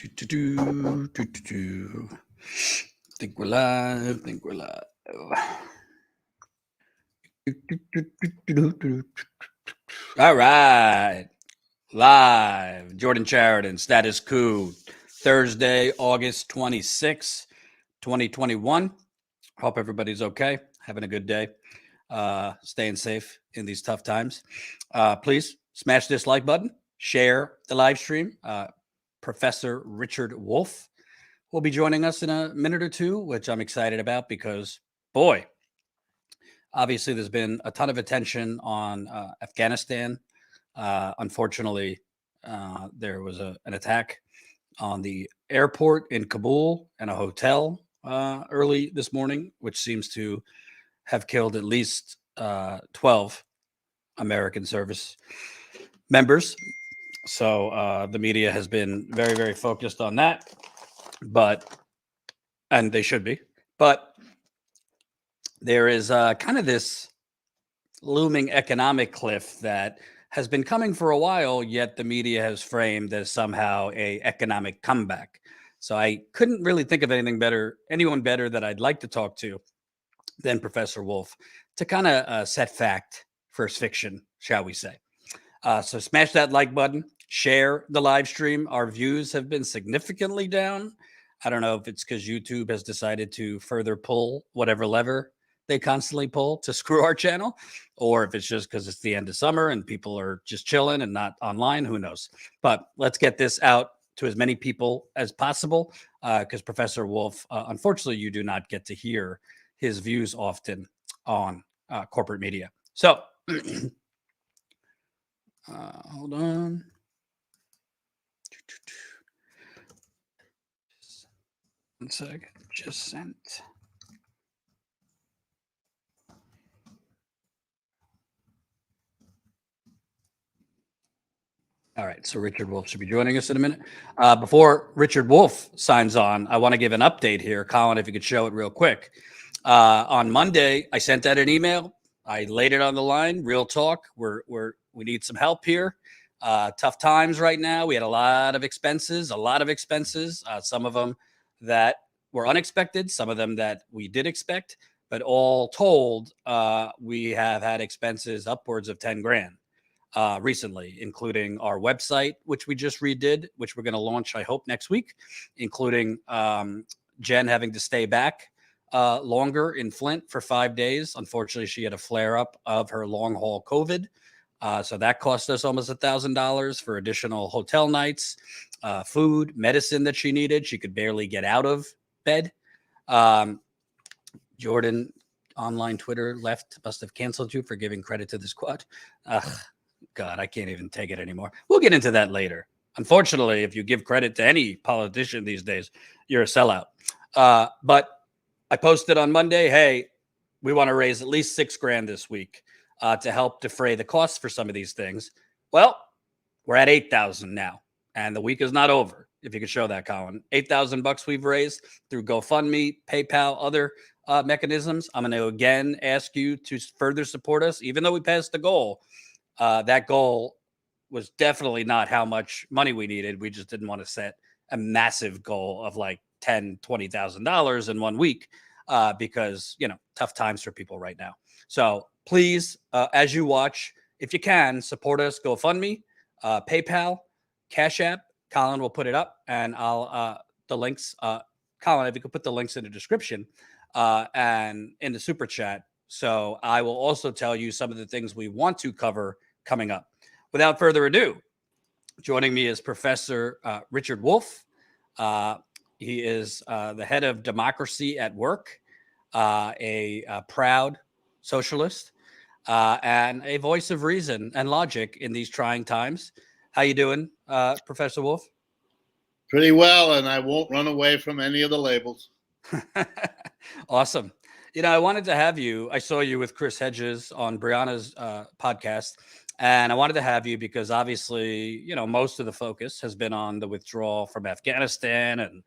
Think we're live. Think we're live. All right. Live. Jordan Sheridan, StatusCoup, Thursday, August 26, 2021. Hope everybody's okay. Having a good day. Staying safe in these tough times. Please smash this like button. Share the live stream. Professor Richard Wolff will be joining us in a minute or two, which I'm excited about because, boy, obviously there's been a ton of attention on Afghanistan. Unfortunately, there was an attack on the airport in Kabul and a hotel early this morning, which seems to have killed at least 12 American service members. So the media has been very, very focused on that. And they should be, but there is kind of this looming economic cliff that has been coming for a while, yet the media has framed as somehow a economic comeback. So I couldn't really think of anyone better that I'd like to talk to than Professor Wolff to kind of set fact versus fiction, shall we say. So smash that like button, share the live stream. Our views have been significantly down. I don't know if it's because YouTube has decided to further pull whatever lever they constantly pull to screw our channel, or if it's just because it's the end of summer and people are just chilling and not online. Who knows? But let's get this out to as many people as possible because Professor Wolff, unfortunately, you do not get to hear his views often on corporate media. So hold on. One sec. Just sent. All right. So Richard Wolff should be joining us in a minute. Before Richard Wolff signs on, I want to give an update here. Colin, if you could show it real quick. On Monday, I sent out an email. I laid it on the line. Real talk. We need some help here. Tough times right now. We had a lot of expenses. Some of them that were unexpected, some of them that we did expect, but all told, we have had expenses upwards of 10 grand recently, including our website, which we just redid, which we're going to launch, I hope, next week, including Jen having to stay back longer in Flint for 5 days. Unfortunately, she had a flare up of her long haul COVID. So that cost us almost $1,000 for additional hotel nights, food, medicine that she needed. She could barely get out of bed. Jordan, online Twitter left, must have canceled you for giving credit to the squad. God, I can't even take it anymore. We'll get into that later. Unfortunately, if you give credit to any politician these days, you're a sellout. But I posted on Monday, hey, we want to raise at least $6 grand this week to help defray the costs for some of these things. Well, we're at 8,000 now, and the week is not over. If you could show that, Colin, $8,000 we've raised through GoFundMe, PayPal, other mechanisms. I'm going to again ask you to further support us, even though we passed the goal. That goal was definitely not how much money we needed. We just didn't want to set a massive goal of like $10,000, $20,000 in 1 week because, tough times for people right now. So please, as you watch, if you can, support us, GoFundMe, PayPal, CashApp. Colin will put it up, and I'll the links. Colin, if you could put the links in the description and in the super chat. So I will also tell you some of the things we want to cover coming up. Without further ado, joining me is Professor Richard Wolff. He is the head of democracy at work, a proud socialist, and a voice of reason and logic in these trying times. How you doing, Professor Wolff? Pretty well, and I won't run away from any of the labels. Awesome. I wanted to have you. I saw you with Chris Hedges on Brianna's podcast, and I wanted to have you because obviously, most of the focus has been on the withdrawal from Afghanistan, and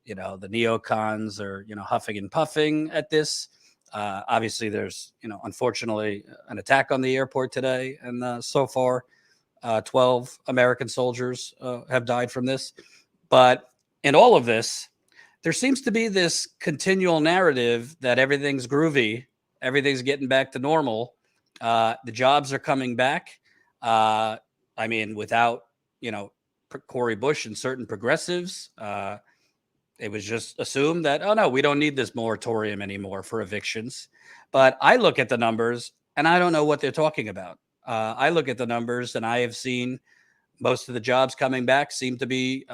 the neocons are huffing and puffing at this. Obviously, there's unfortunately an attack on the airport today, and so far, 12 American soldiers have died from this. But in all of this, there seems to be this continual narrative that everything's groovy, everything's getting back to normal. The jobs are coming back. I mean, without, Cory Bush and certain progressives, it was just assumed that, oh no, we don't need this moratorium anymore for evictions. But I look at the numbers and I don't know what they're talking about. I look at the numbers and I have seen most of the jobs coming back seem to be,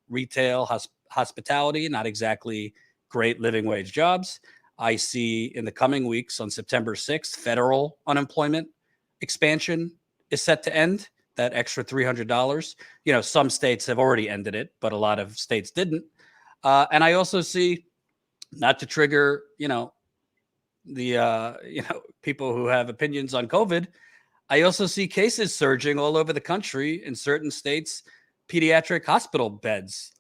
retail, hospitality, not exactly great living wage jobs. I see in the coming weeks on September 6th, federal unemployment expansion is set to end, that extra $300. Some states have already ended it, but a lot of states didn't. And I also see, not to trigger, people who have opinions on COVID, I also see cases surging all over the country in certain states, pediatric hospital beds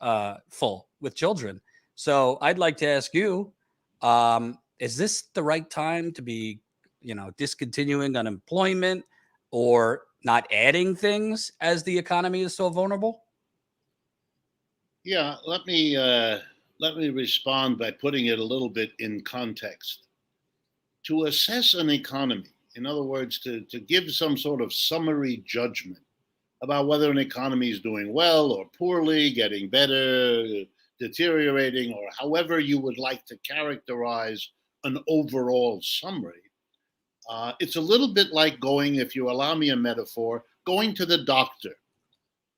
full with children. So I'd like to ask you, is this the right time to be, discontinuing unemployment or not adding things as the economy is so vulnerable? Yeah, let me respond by putting it a little bit in context. To assess an economy, in other words, to give some sort of summary judgment about whether an economy is doing well or poorly, getting better, deteriorating, or however you would like to characterize an overall summary, it's a little bit like going, if you allow me a metaphor, going to the doctor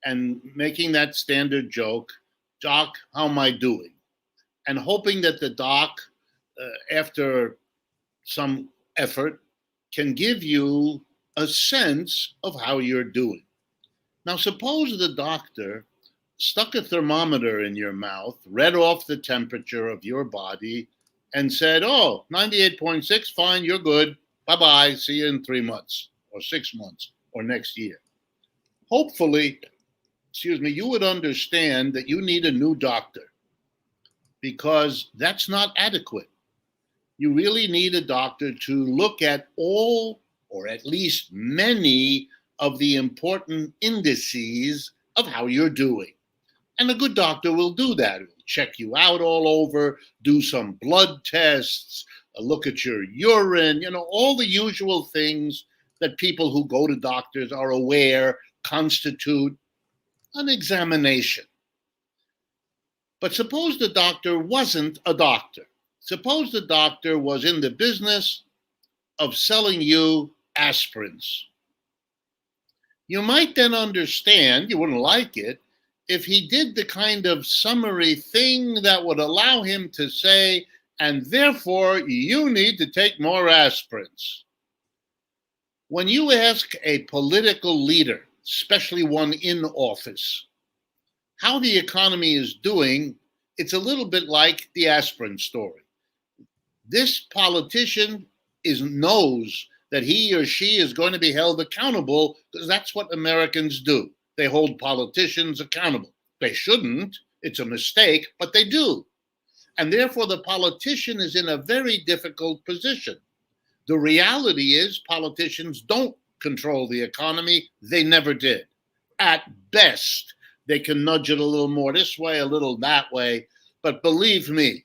and making that standard joke, "Doc, how am I doing?" And hoping that the doc, after some effort, can give you a sense of how you're doing. Now, suppose the doctor stuck a thermometer in your mouth, read off the temperature of your body, and said, "Oh, 98.6, fine, you're good. Bye-bye, see you in 3 months or 6 months or next year." Hopefully, you would understand that you need a new doctor, because that's not adequate. You really need a doctor to look at all, or at least many, of the important indices of how you're doing. And a good doctor will do that. He'll check you out all over, do some blood tests, look at your urine, all the usual things that people who go to doctors are aware constitute an examination. But suppose the doctor wasn't a doctor. Suppose the doctor was in the business of selling you aspirins. You might then understand, you wouldn't like it, if he did the kind of summary thing that would allow him to say, "and therefore you need to take more aspirins." When you ask a political leader, especially one in office, how the economy is doing, it's a little bit like the aspirin story. This politician knows that he or she is going to be held accountable, because that's what Americans do. They hold politicians accountable. They shouldn't. It's a mistake, but they do. And therefore, the politician is in a very difficult position. The reality is politicians don't control the economy. They never did. At best, they can nudge it a little more this way, a little that way. But believe me,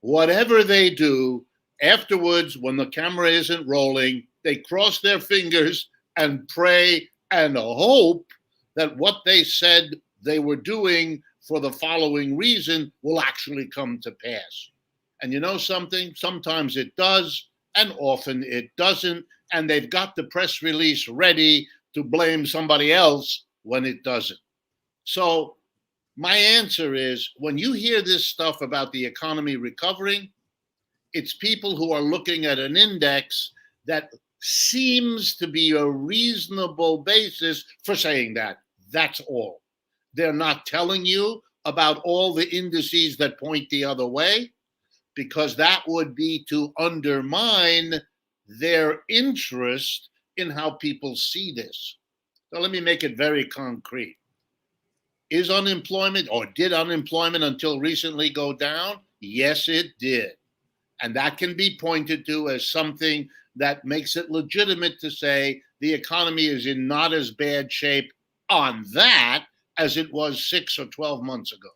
whatever they do, afterwards, when the camera isn't rolling, they cross their fingers and pray and hope that what they said they were doing for the following reason will actually come to pass. And you know something? Sometimes it does, and often it doesn't. And they've got the press release ready to blame somebody else when it doesn't. So my answer is, when you hear this stuff about the economy recovering, it's people who are looking at an index that seems to be a reasonable basis for saying that. That's all. They're not telling you about all the indices that point the other way, because that would be to undermine their interest in how people see this. So let me make it very concrete. Is unemployment, or did unemployment until recently go down? Yes, it did. And that can be pointed to as something that makes it legitimate to say the economy is in not as bad shape on that as it was 6 or 12 months ago.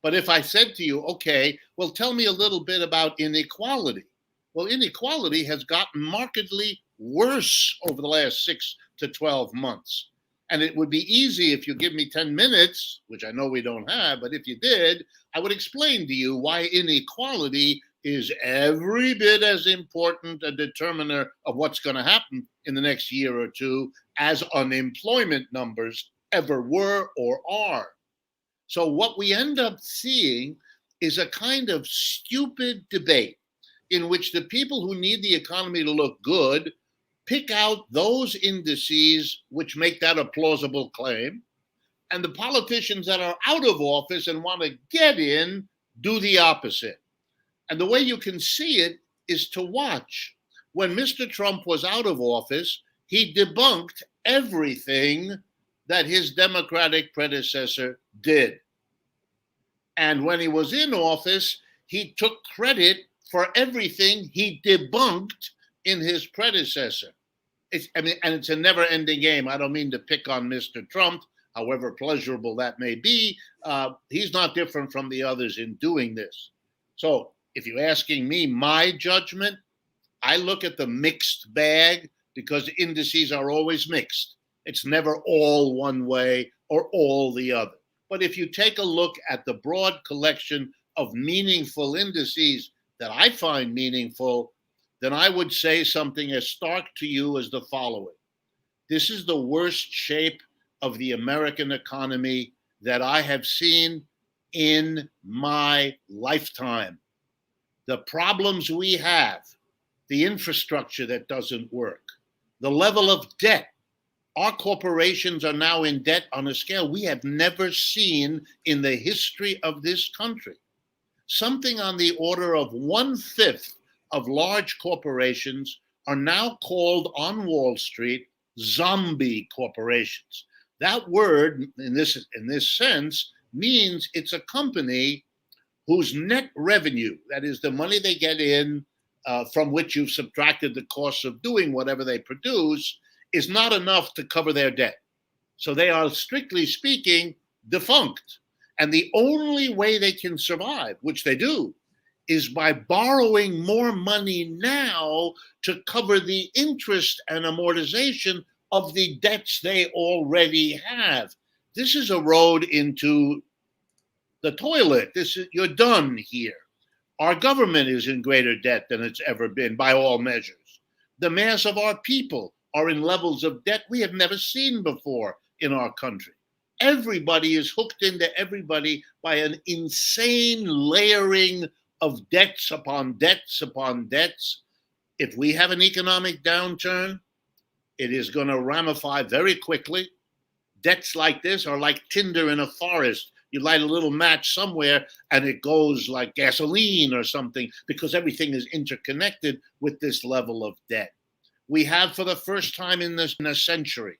But if I said to you, okay, well, tell me a little bit about inequality. Well, inequality has gotten markedly worse over the last 6 to 12 months. And it would be easy if you give me 10 minutes, which I know we don't have, but if you did, I would explain to you why inequality is every bit as important a determiner of what's going to happen in the next year or two as unemployment numbers ever were or are. So what we end up seeing is a kind of stupid debate in which the people who need the economy to look good pick out those indices which make that a plausible claim, and the politicians that are out of office and want to get in do the opposite. And the way you can see it is to watch. When Mr. Trump was out of office, he debunked everything that his Democratic predecessor did. And when he was in office, he took credit for everything he debunked in his predecessor. And it's a never-ending game. I don't mean to pick on Mr. Trump, however pleasurable that may be. He's not different from the others in doing this. So if you're asking me my judgment, I look at the mixed bag because indices are always mixed. It's never all one way or all the other. But if you take a look at the broad collection of meaningful indices that I find meaningful, then I would say something as stark to you as the following. This is the worst shape of the American economy that I have seen in my lifetime. The problems we have, the infrastructure that doesn't work, the level of debt. Our corporations are now in debt on a scale we have never seen in the history of this country. Something on the order of 1/5 of large corporations are now called on Wall Street zombie corporations. That word, in this sense, means it's a company whose net revenue, that is the money they get in from which you've subtracted the cost of doing whatever they produce, is not enough to cover their debt. So they are, strictly speaking, defunct. And the only way they can survive, which they do, is by borrowing more money now to cover the interest and amortization of the debts they already have. This is a road into the toilet. You're done here. Our government is in greater debt than it's ever been by all measures. The mass of our people are in levels of debt we have never seen before in our country. Everybody is hooked into everybody by an insane layering of debts upon debts upon debts. If we have an economic downturn, it is going to ramify very quickly. Debts like this are like tinder in a forest. You light a little match somewhere and it goes like gasoline or something because everything is interconnected with this level of debt. We have, for the first time in a century,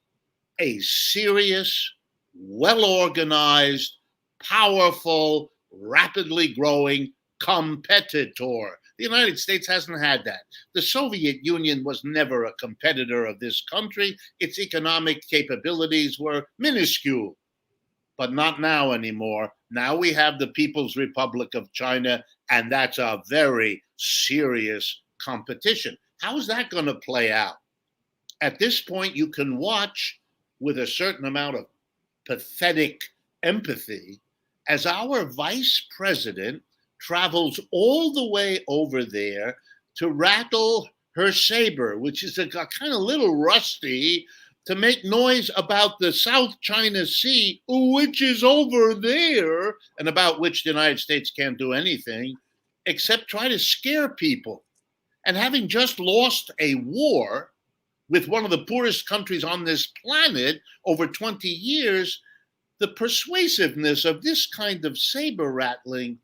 a serious, well-organized, powerful, rapidly growing competitor. The United States hasn't had that. The Soviet Union was never a competitor of this country. Its economic capabilities were minuscule, but not now anymore. Now we have the People's Republic of China, and that's a very serious competition. How's that going to play out? At this point, you can watch with a certain amount of pathetic empathy as our vice president travels all the way over there to rattle her saber, which is a kind of little rusty, to make noise about the South China Sea, which is over there, and about which the United States can't do anything except try to scare people. And having just lost a war with one of the poorest countries on this planet over 20 years, the persuasiveness of this kind of saber rattling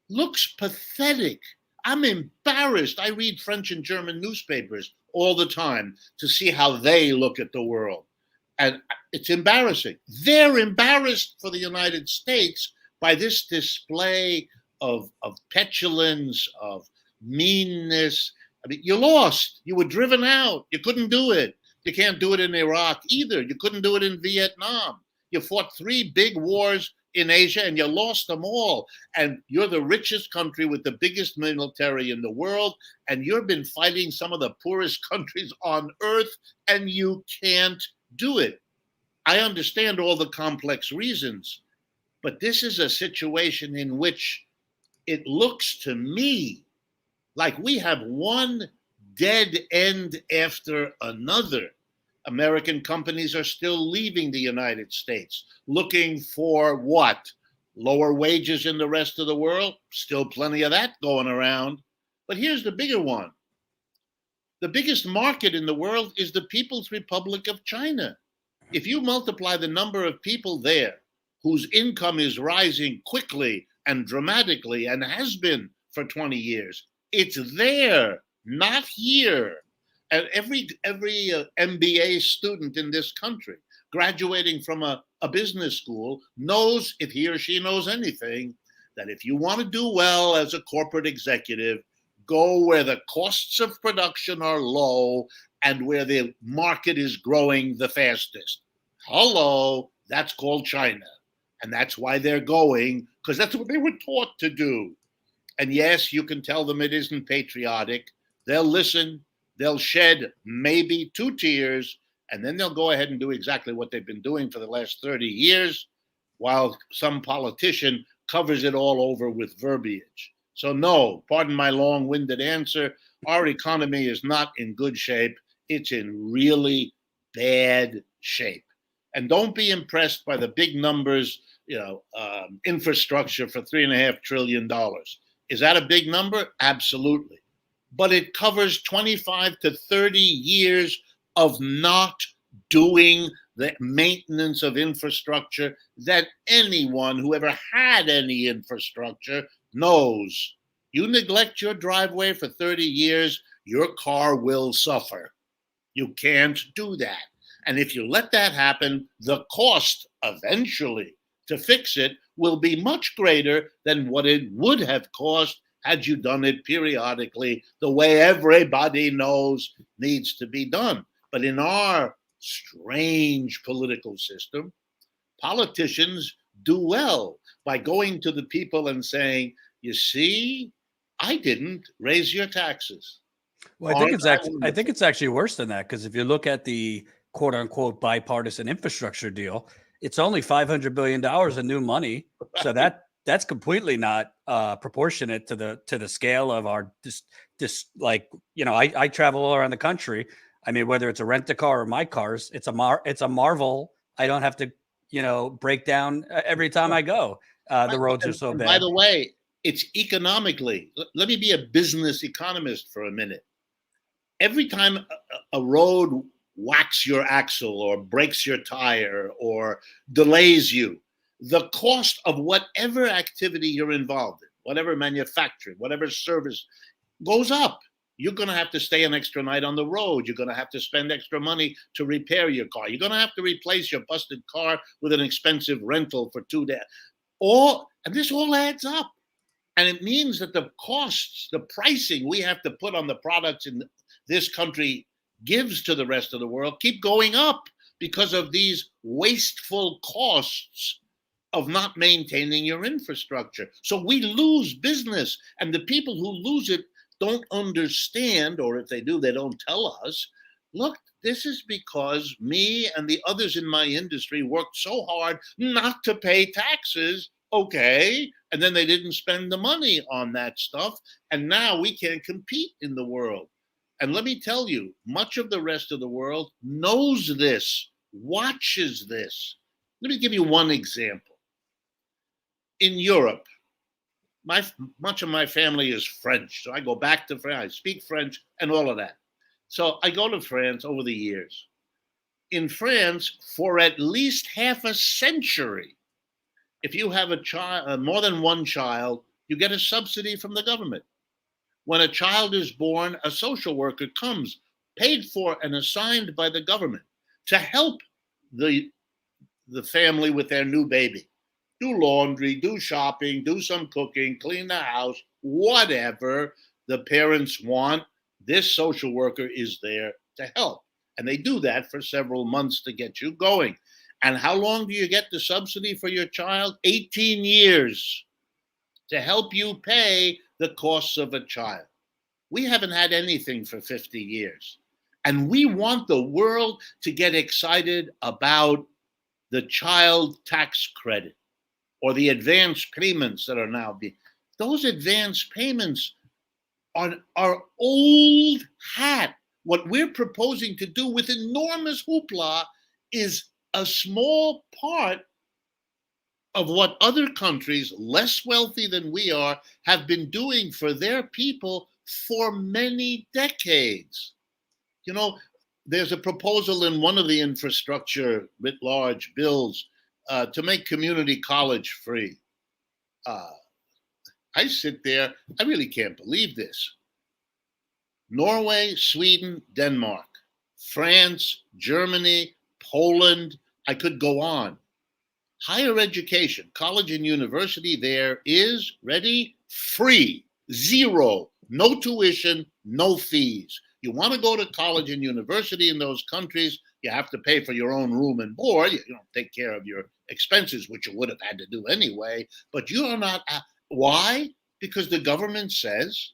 looks pathetic. I'm embarrassed. I read French and German newspapers all the time to see how they look at the world. And it's embarrassing. They're embarrassed for the United States by this display of petulance, of meanness. I mean, you lost. You were driven out. You couldn't do it. You can't do it in Iraq either. You couldn't do it in Vietnam. You fought 3 big wars in Asia, and you lost them all. And you're the richest country with the biggest military in the world, and you've been fighting some of the poorest countries on earth, and you can't do it. I understand all the complex reasons, but this is a situation in which it looks to me like we have one dead end after another. American companies are still leaving the United States, looking for what? Lower wages in the rest of the world? Still plenty of that going around. But here's the bigger one. The biggest market in the world is the People's Republic of China. If you multiply the number of people there whose income is rising quickly and dramatically and has been for 20 years, it's there, not here. And every MBA student in this country graduating from a business school knows, if he or she knows anything, that if you want to do well as a corporate executive, go where the costs of production are low and where the market is growing the fastest. Hello, that's called China. And that's why they're going, because that's what they were taught to do. And yes, you can tell them it isn't patriotic. They'll listen. They'll shed maybe 2 tears, and then they'll go ahead and do exactly what they've been doing for the last 30 years, while some politician covers it all over with verbiage. So no, pardon my long-winded answer, our economy is not in good shape. It's in really bad shape. And don't be impressed by the big numbers, infrastructure for $3.5 trillion. Is that a big number? Absolutely. But it covers 25 to 30 years of not doing the maintenance of infrastructure that anyone who ever had any infrastructure knows. You neglect your driveway for 30 years, your car will suffer. You can't do that. And if you let that happen, the cost eventually to fix it will be much greater than what it would have cost had you done it periodically the way everybody knows needs to be done. But in our strange political system, politicians do well by going to the people and saying, you see, I didn't raise your taxes. Well, I think it's actually worse than that, because if you look at the quote unquote bipartisan infrastructure deal, it's only $500 billion of new money. So that's completely not proportionate to the scale of our I travel all around the country. I mean, whether it's a rent a car or my cars, it's a marvel. I don't have to, break down every time I go. The roads are so bad. By the way, it's economically. Let me be a business economist for a minute. Every time a road whacks your axle or breaks your tire or delays you, the cost of whatever activity you're involved in, whatever manufacturing, whatever service, goes up. You're going to have to stay an extra night on the road. You're going to have to spend extra money to repair your car. You're going to have to replace your busted car with an expensive rental for 2 days. And this all adds up. And it means that the costs, the pricing we have to put on the products in this country gives to the rest of the world keep going up because of these wasteful costs of not maintaining your infrastructure. So we lose business, and the people who lose it don't understand, or if they do, they don't tell us, look, this is because me and the others in my industry worked so hard not to pay taxes, okay, and then they didn't spend the money on that stuff, and now we can't compete in the world. And let me tell you, much of the rest of the world knows this, watches this. Let me give you one example. In Europe, much of my family is French, so I go back to France. I speak French and all of that. So I go to France over the years. In France, for at least half a century, if you have a child, more than one child, you get a subsidy from the government. When a child is born, a social worker comes, paid for and assigned by the government to help the family with their new baby. Do laundry, do shopping, do some cooking, clean the house, whatever the parents want. This social worker is there to help. And they do that for several months to get you going. And how long do you get the subsidy for your child? 18 years to help you pay the costs of a child. We haven't had anything for 50 years. And we want the world to get excited about the child tax credit or the advance payments that are now being. Those advance payments are old hat. What we're proposing to do with enormous hoopla is a small part of what other countries, less wealthy than we are, have been doing for their people for many decades. You know, there's a proposal in one of the infrastructure writ large bills to make community college free. I sit there, I really can't believe this. Norway, Sweden, Denmark, France, Germany, Poland, I could go on. Higher education, college and university there is, ready, free, zero, no tuition, no fees. You want to go to college and university in those countries, you have to pay for your own room and board. You don't take care of your expenses, which you would have had to do anyway, but you are not. Why? Because the government says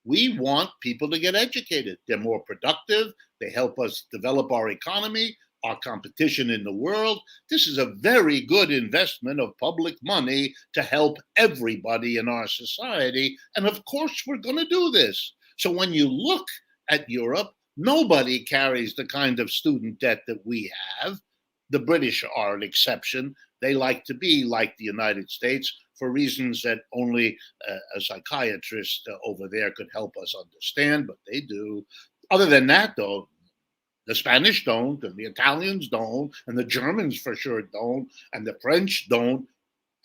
we want people to get educated. They're more productive. They help us develop our economy, our competition in the world. This is a very good investment of public money to help everybody in our society. And of course, we're going to do this. So when you look at Europe, nobody carries the kind of student debt that we have. The British are an exception. They like to be like the United States for reasons that only a psychiatrist over there could help us understand, but they do. Other than that, though, the Spanish don't, and the Italians don't, and the Germans for sure don't, and the French don't.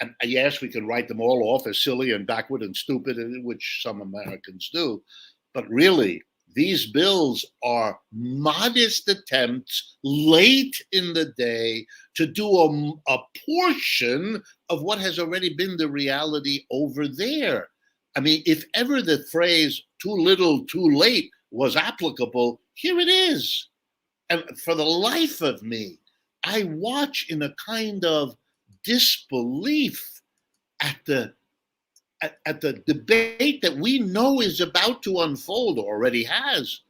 And yes, we can write them all off as silly and backward and stupid, which some Americans do. But really, these bills are modest attempts late in the day to do a portion of what has already been the reality over there. I mean, if ever the phrase too little, too late was applicable, here it is. And for the life of me, I watch in a kind of disbelief at the debate that we know is about to unfold, or already has,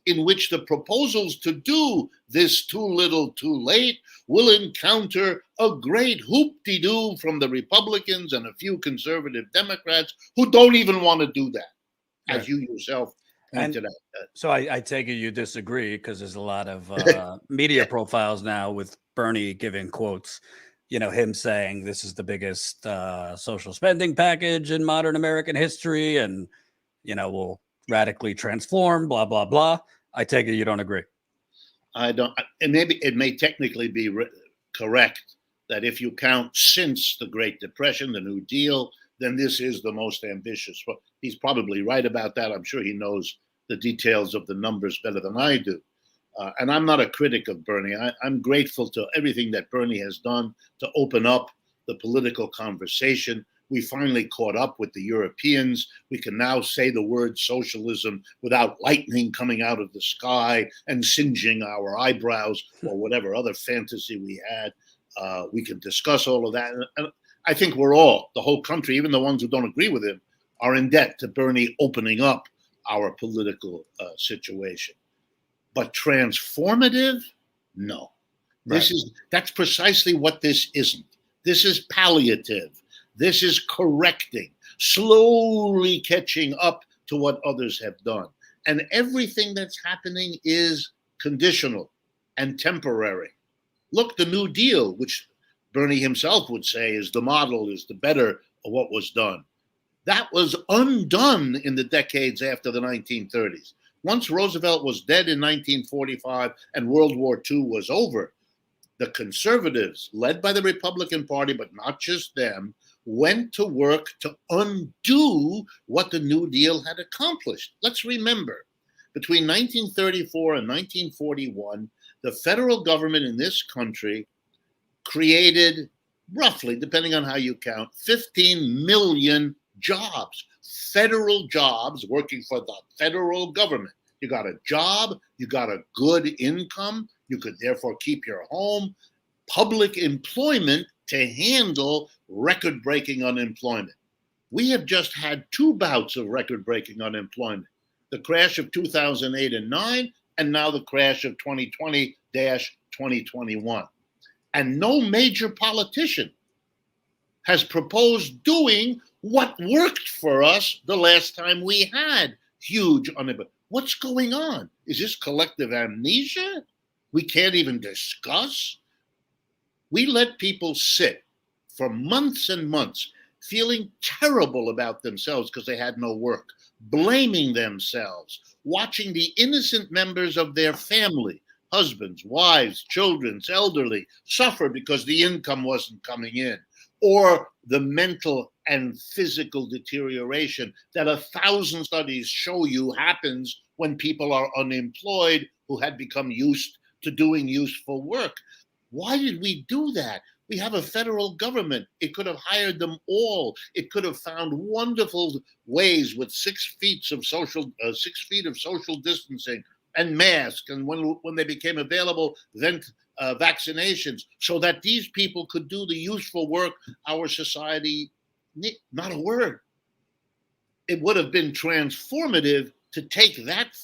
in which the proposals to do this too little, too late will encounter a great hoop-de-doo from the Republicans and a few conservative Democrats who don't even want to do that, as you yourself pointed out. So I take it you disagree, because there's a lot of media profiles now with Bernie giving quotes, you know, him saying this is the biggest social spending package in modern American history and, you know, will radically transform, blah, blah, blah. I take it you don't agree. I don't. And maybe it may technically be correct that if you count since the Great Depression, the New Deal, then this is the most ambitious. Well, he's probably right about that. I'm sure he knows the details of the numbers better than I do. And I'm not a critic of Bernie. I'm grateful to everything that Bernie has done to open up the political conversation. We finally caught up with the Europeans. We can now say the word socialism without lightning coming out of the sky and singeing our eyebrows or whatever other fantasy we had. We can discuss all of that. And I think we're all, the whole country, even the ones who don't agree with him, are in debt to Bernie opening up our political situation. But transformative? No. That's precisely what this isn't. This is palliative. This is correcting, slowly catching up to what others have done. And everything that's happening is conditional and temporary. Look, the New Deal, which Bernie himself would say is the model, is the better of what was done. That was undone in the decades after the 1930s. Once Roosevelt was dead in 1945 and World War II was over, the conservatives, led by the Republican Party, but not just them, went to work to undo what the New Deal had accomplished. Let's remember, between 1934 and 1941, the federal government in this country created roughly, depending on how you count, 15 million jobs, federal jobs working for the federal government. You got a job, you got a good income, you could therefore keep your home, public employment to handle record-breaking unemployment. We have just had 2 bouts of record-breaking unemployment. The crash of 2008 and 9, and now the crash of 2020-2021. And no major politician has proposed doing what worked for us the last time we had huge unemployment. What's going on? Is this collective amnesia? We can't even discuss? We let people sit for months and months feeling terrible about themselves because they had no work, blaming themselves, watching the innocent members of their family, husbands, wives, children, elderly, suffer because the income wasn't coming in, or the mental and physical deterioration that 1,000 studies show you happens when people are unemployed who had become used to doing useful work. Why did we do that? We have a federal government. It could have hired them all. It could have found wonderful ways with 6 feet of social distancing and masks, and when they became available, then vaccinations, so that these people could do the useful work our society need. Not a word. It would have been transformative to take that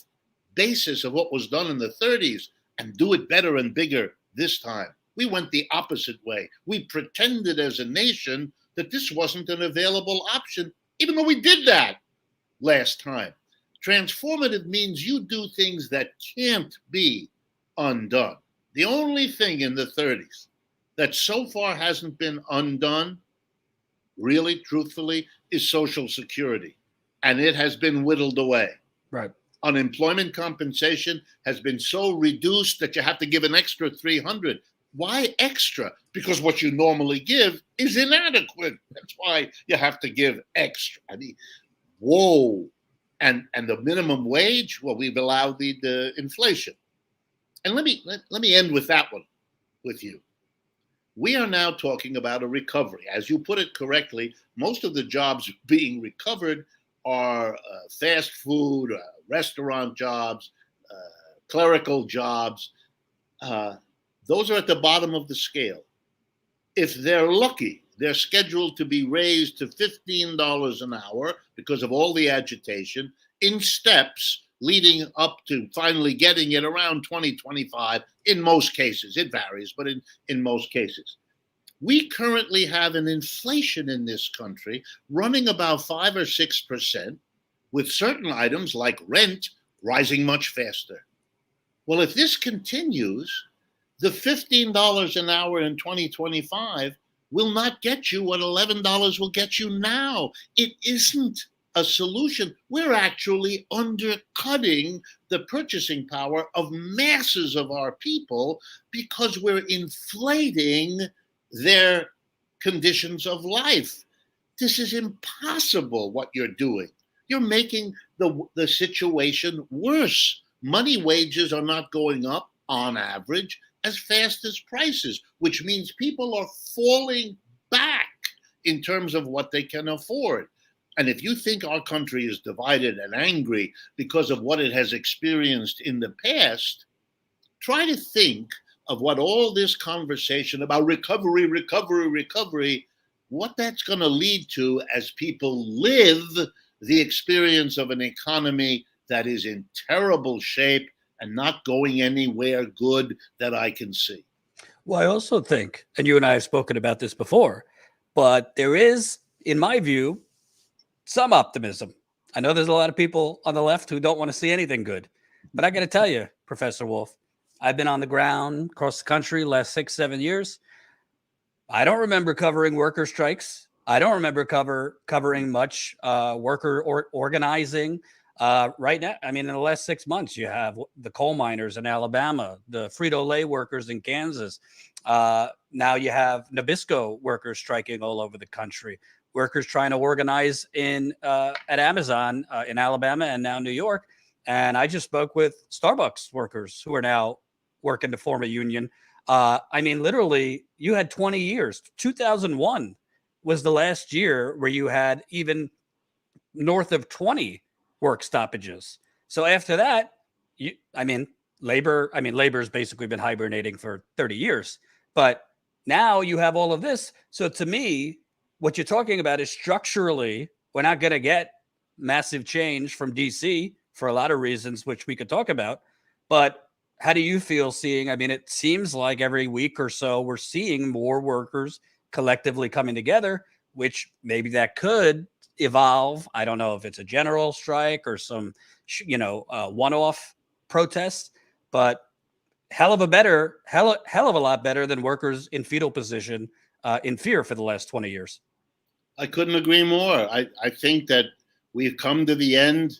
basis of what was done in the 30s and do it better and bigger this time. We went the opposite way. We pretended as a nation that this wasn't an available option, even though we did that last time. Transformative means you do things that can't be undone. The only thing in the 30s that so far hasn't been undone, really, truthfully, is Social Security. And it has been whittled away. Right. Unemployment compensation has been so reduced that you have to give an extra $300. Why extra? Because what you normally give is inadequate. That's why you have to give extra. I mean, whoa. And the minimum wage, well, we've allowed the inflation. And let me end with that one with you. We are now talking about a recovery. As you put it correctly, most of the jobs being recovered are fast food, restaurant jobs, clerical jobs. Those are at the bottom of the scale. If they're lucky, they're scheduled to be raised to $15 an hour because of all the agitation in steps leading up to finally getting it around 2025 in most cases. It varies, but in most cases. We currently have an inflation in this country running about 5 or 6%, with certain items like rent rising much faster. Well, if this continues, the $15 an hour in 2025 will not get you what $11 will get you now. It isn't a solution. We're actually undercutting the purchasing power of masses of our people because we're inflating their conditions of life. This is impossible what you're doing. You're making the situation worse. Money wages are not going up on average as fast as prices, which means people are falling back in terms of what they can afford. And if you think our country is divided and angry because of what it has experienced in the past, try to think of what all this conversation about recovery, what that's going to lead to as people live the experience of an economy that is in terrible shape and not going anywhere good that I can see. Well, I also think, and you and I have spoken about this before, but there is, in my view, some optimism. I know there's a lot of people on the left who don't want to see anything good, but I got to tell you, Professor Wolff, I've been on the ground across the country last 6-7 years. I don't remember covering worker strikes. I don't remember covering much worker organizing. Right now, I mean, in the last 6 months, you have the coal miners in Alabama, the Frito-Lay workers in Kansas. Now you have Nabisco workers striking all over the country. Workers trying to organize at Amazon in Alabama and now New York. And I just spoke with Starbucks workers who are now working to form a union. I mean, literally, you had 20 years. 2001 was the last year where you had even north of 20 work stoppages. So after that, labor has basically been hibernating for 30 years. But Now you have all of this. So to me, what you're talking about is structurally, we're not going to get massive change from DC for a lot of reasons, which we could talk about. But how do you feel seeing? I mean, it seems like every week or so we're seeing more workers collectively coming together, which maybe that could evolve. I don't know if it's a general strike or some, one-off protest, but hell of a lot better than workers in fetal position in fear for the last 20 years. I couldn't agree more. I think that we've come to the end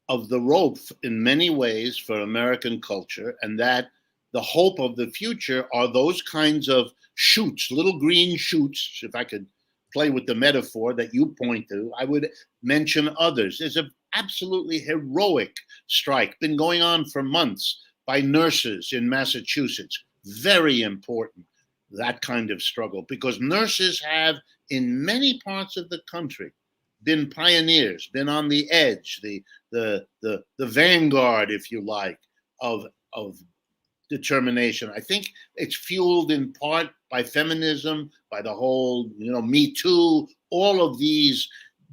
of the rope in many ways for American culture, and that the hope of the future are those kinds of shoots, little green shoots. If I could play with the metaphor that you point to, I would mention others. There's an absolutely heroic strike, been going on for months, by nurses in Massachusetts. Very important, that kind of struggle, because nurses have, in many parts of the country, been pioneers, been on the edge, the vanguard, if you like, of determination. I think it's fueled in part by feminism, by the whole, Me Too, all of these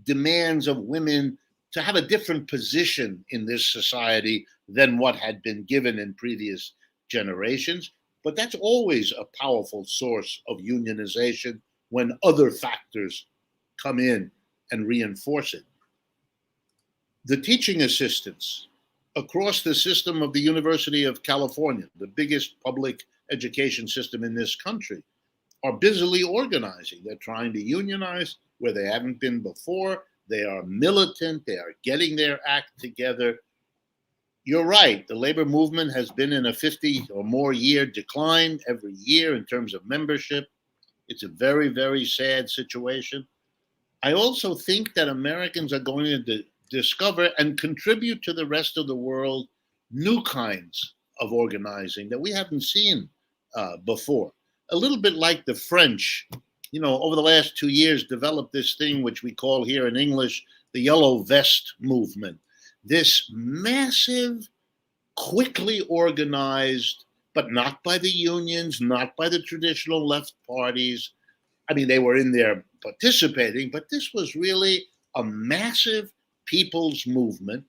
demands of women to have a different position in this society than what had been given in previous generations. But that's always a powerful source of unionization when other factors come in and reinforce it. The teaching assistants across the system of the University of California, the biggest public education system in this country, are busily organizing. They're trying to unionize where they haven't been before. They are militant. They are getting their act together. You're right. The labor movement has been in a 50 or more year decline every year in terms of membership. It's a very, very sad situation. I also think that Americans are going to discover and contribute to the rest of the world new kinds of organizing that we haven't seen before. A little bit like the French, over the last 2 years, developed this thing which we call here in English the Yellow Vest movement. This massive, quickly organized, but not by the unions, not by the traditional left parties. I mean, they were in there participating, but this was really a massive people's movement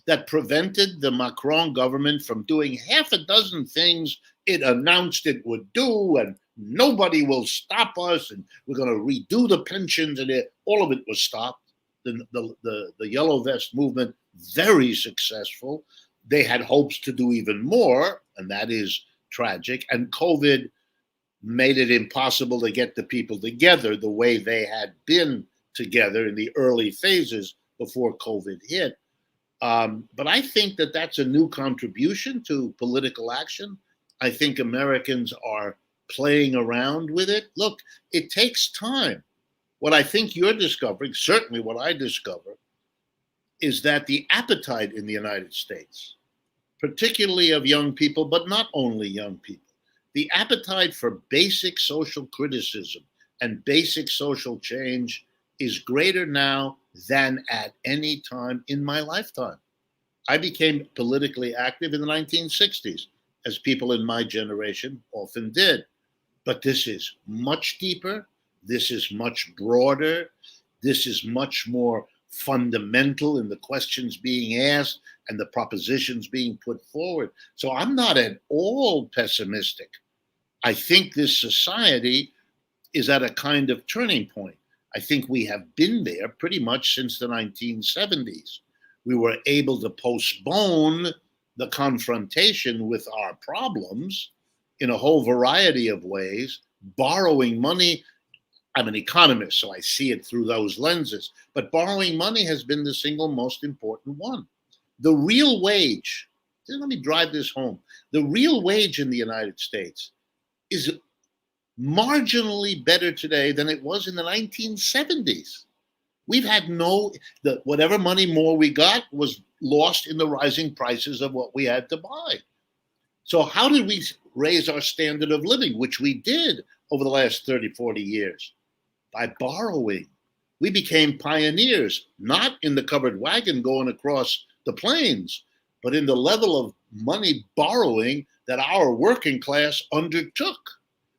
that prevented the Macron government from doing half a dozen things it announced it would do, and nobody will stop us, and we're going to redo the pensions, and all of it was stopped. The Yellow Vest movement, very successful. They had hopes to do even more, and that is tragic. And COVID made it impossible to get the people together the way they had been together in the early phases before COVID hit. But I think that that's a new contribution to political action. I think Americans are playing around with it. Look, it takes time. What I think you're discovering, certainly what I discover, is that the appetite in the United States, particularly of young people, but not only young people, the appetite for basic social criticism and basic social change is greater now than at any time in my lifetime. I became politically active in the 1960s, as people in my generation often did. But this is much deeper. This is much broader. This is much more fundamental in the questions being asked and the propositions being put forward. So I'm not at all pessimistic. I think this society is at a kind of turning point. I think we have been there pretty much since the 1970s. We were able to postpone the confrontation with our problems in a whole variety of ways, borrowing money. I'm an economist, so I see it through those lenses. But borrowing money has been the single most important one. The real wage, let me drive this home. The real wage in the United States is marginally better today than it was in the 1970s. We've had whatever money more we got was lost in the rising prices of what we had to buy. So how did we raise our standard of living, which we did over the last 30, 40 years? By borrowing. We became pioneers, not in the covered wagon going across the plains, but in the level of money borrowing that our working class undertook.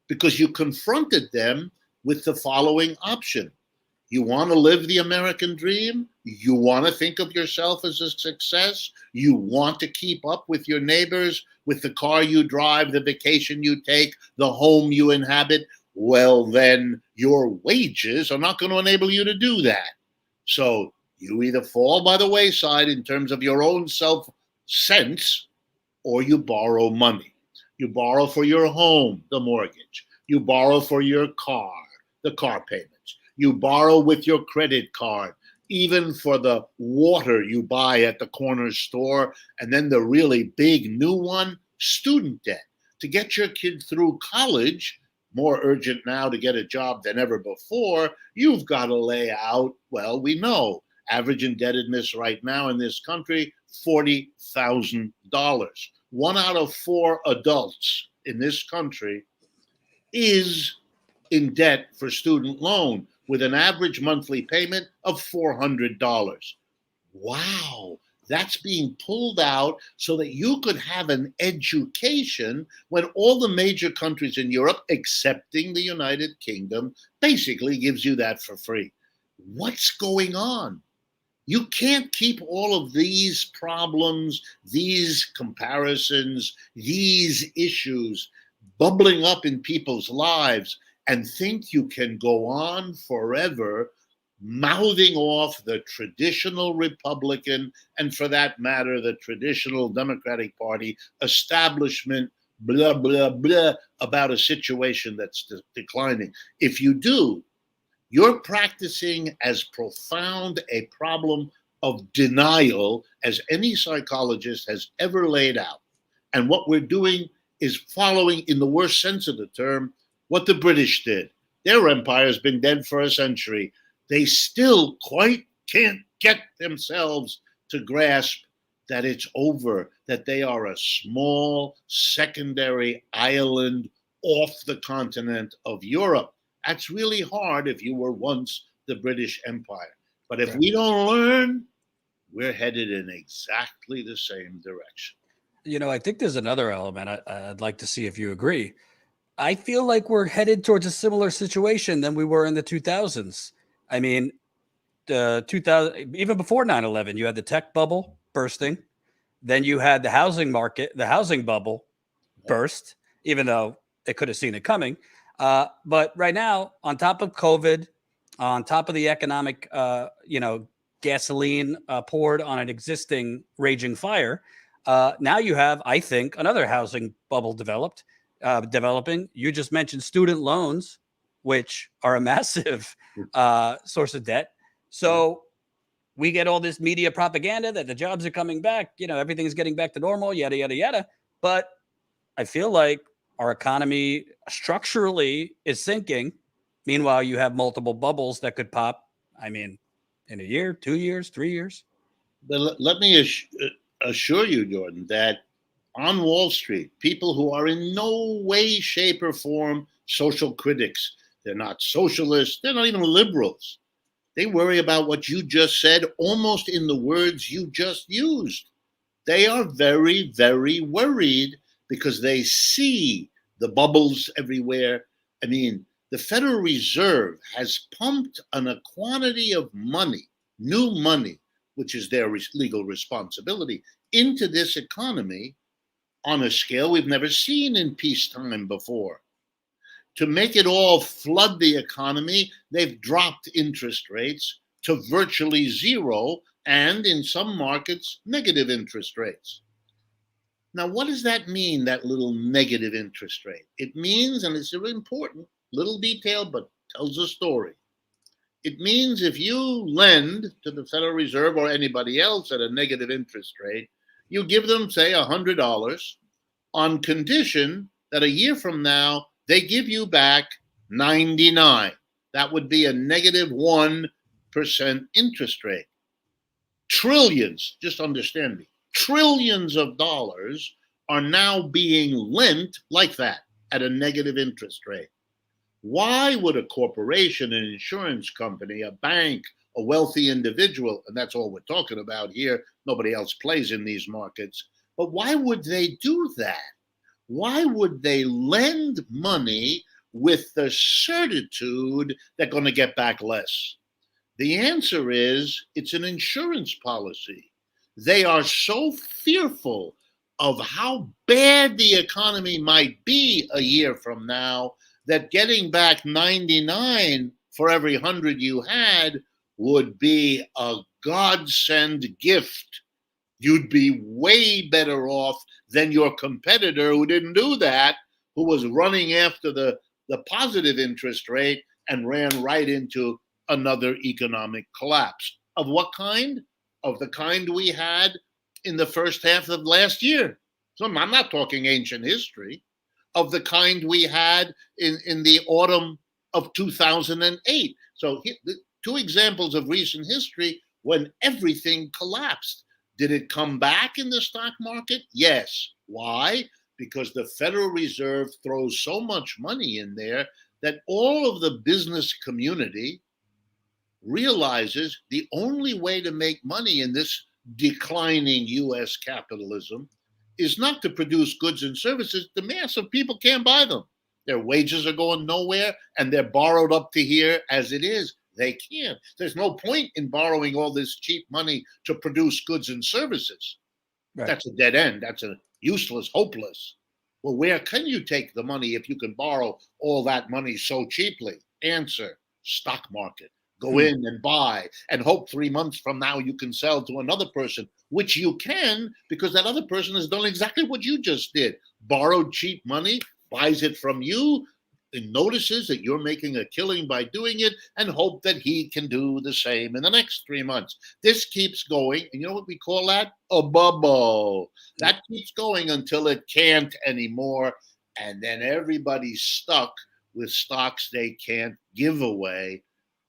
because you confronted them with the following option. You want to live the American dream? You want to think of yourself as a success? You want to keep up with your neighbors, with the car you drive, the vacation you take, the home you inhabit? Well, then your wages are not going to enable you to do that. So you either fall by the wayside in terms of your own self-sense, or you borrow money. You borrow for your home, the mortgage. You borrow for your car, the car payments. You borrow with your credit card, even for the water you buy at the corner store. And then the really big new one, student debt. To get your kid through college, more urgent now to get a job than ever before, you've got to lay out, well, we know average indebtedness right now in this country, $40,000. 1 out of 4 adults in this country is in debt for student loan, with an average monthly payment of $400. Wow, that's being pulled out so that you could have an education when all the major countries in Europe, excepting the United Kingdom, basically gives you that for free. What's going on? You can't keep all of these problems, these comparisons, these issues bubbling up in people's lives and think you can go on forever mouthing off the traditional Republican, and for that matter, the traditional Democratic Party establishment, blah, blah, blah, about a situation that's declining. If you do, you're practicing as profound a problem of denial as any psychologist has ever laid out. And what we're doing is following, in the worst sense of the term, what the British did. Their empire has been dead for a century. They still quite can't get themselves to grasp that it's over, that they are a small secondary island off the continent of Europe. That's really hard if you were once the British Empire. But if we don't learn, we're headed in exactly the same direction. You know, I think there's another element I'd like to see if you agree. I feel like we're headed towards a similar situation than we were in the 2000s. I mean, the 2000, even before 9/11, you had the tech bubble bursting. Then you had the housing market, the housing bubble burst, even though they could have seen it coming. But right now, on top of COVID, on top of the economic, gasoline poured on an existing raging fire, now you have, I think, another housing bubble developing. You just mentioned student loans, which are a massive source of debt. So we get all this media propaganda that the jobs are coming back, everything's getting back to normal, yada, yada, yada. But I feel like our economy structurally is sinking. Meanwhile, you have multiple bubbles that could pop, I mean, in a year, 2 years, 3 years. But let me assure you, Jordan, that on Wall Street, people who are in no way, shape, or form social critics, they're not socialists, they're not even liberals. They worry about what you just said almost in the words you just used. They are very, very worried because they see the bubbles everywhere. I mean, the Federal Reserve has pumped a quantity of money, new money, which is their legal responsibility, into this economy on a scale we've never seen in peacetime before. To make it all flood the economy, they've dropped interest rates to virtually zero, and in some markets, negative interest rates. Now, what does that mean, that little negative interest rate? It means, and it's really important, little detail, but tells a story. It means if you lend to the Federal Reserve or anybody else at a negative interest rate, you give them, say, $100 on condition that a year from now, they give you back 99. That would be a negative 1% interest rate. Trillions, just understand me, trillions of dollars are now being lent like that at a negative interest rate. Why would a corporation, an insurance company, a bank, a wealthy individual, and that's all we're talking about here, nobody else plays in these markets, but why would they do that? Why would they lend money with the certitude they're going to get back less? The answer is it's an insurance policy. They are so fearful of how bad the economy might be a year from now that getting back 99 for every 100 you had would be a godsend gift. You'd be way better off than your competitor who didn't do that, who was running after the positive interest rate and ran right into another economic collapse. Of what kind? Of the kind we had in the first half of last year. So I'm not talking ancient history. Of the kind we had in the autumn of 2008. So two examples of recent history when everything collapsed. Did it come back in the stock market? Yes. Why? Because the Federal Reserve throws so much money in there that all of the business community realizes the only way to make money in this declining US capitalism is not to produce goods and services. The mass of people can't buy them. Their wages are going nowhere and they're borrowed up to here as it is. They can't. There's no point in borrowing all this cheap money to produce goods and services. Right. That's a dead end. That's a useless, hopeless. Well, where can you take the money if you can borrow all that money so cheaply? Answer, stock market. Go in and buy and hope 3 months from now you can sell to another person, which you can because that other person has done exactly what you just did. Borrowed cheap money, buys it from you, and notices that you're making a killing by doing it and hope that he can do the same in the next 3 months. This keeps going. And you know what we call that? A bubble. That keeps going until it can't anymore. And then everybody's stuck with stocks they can't give away.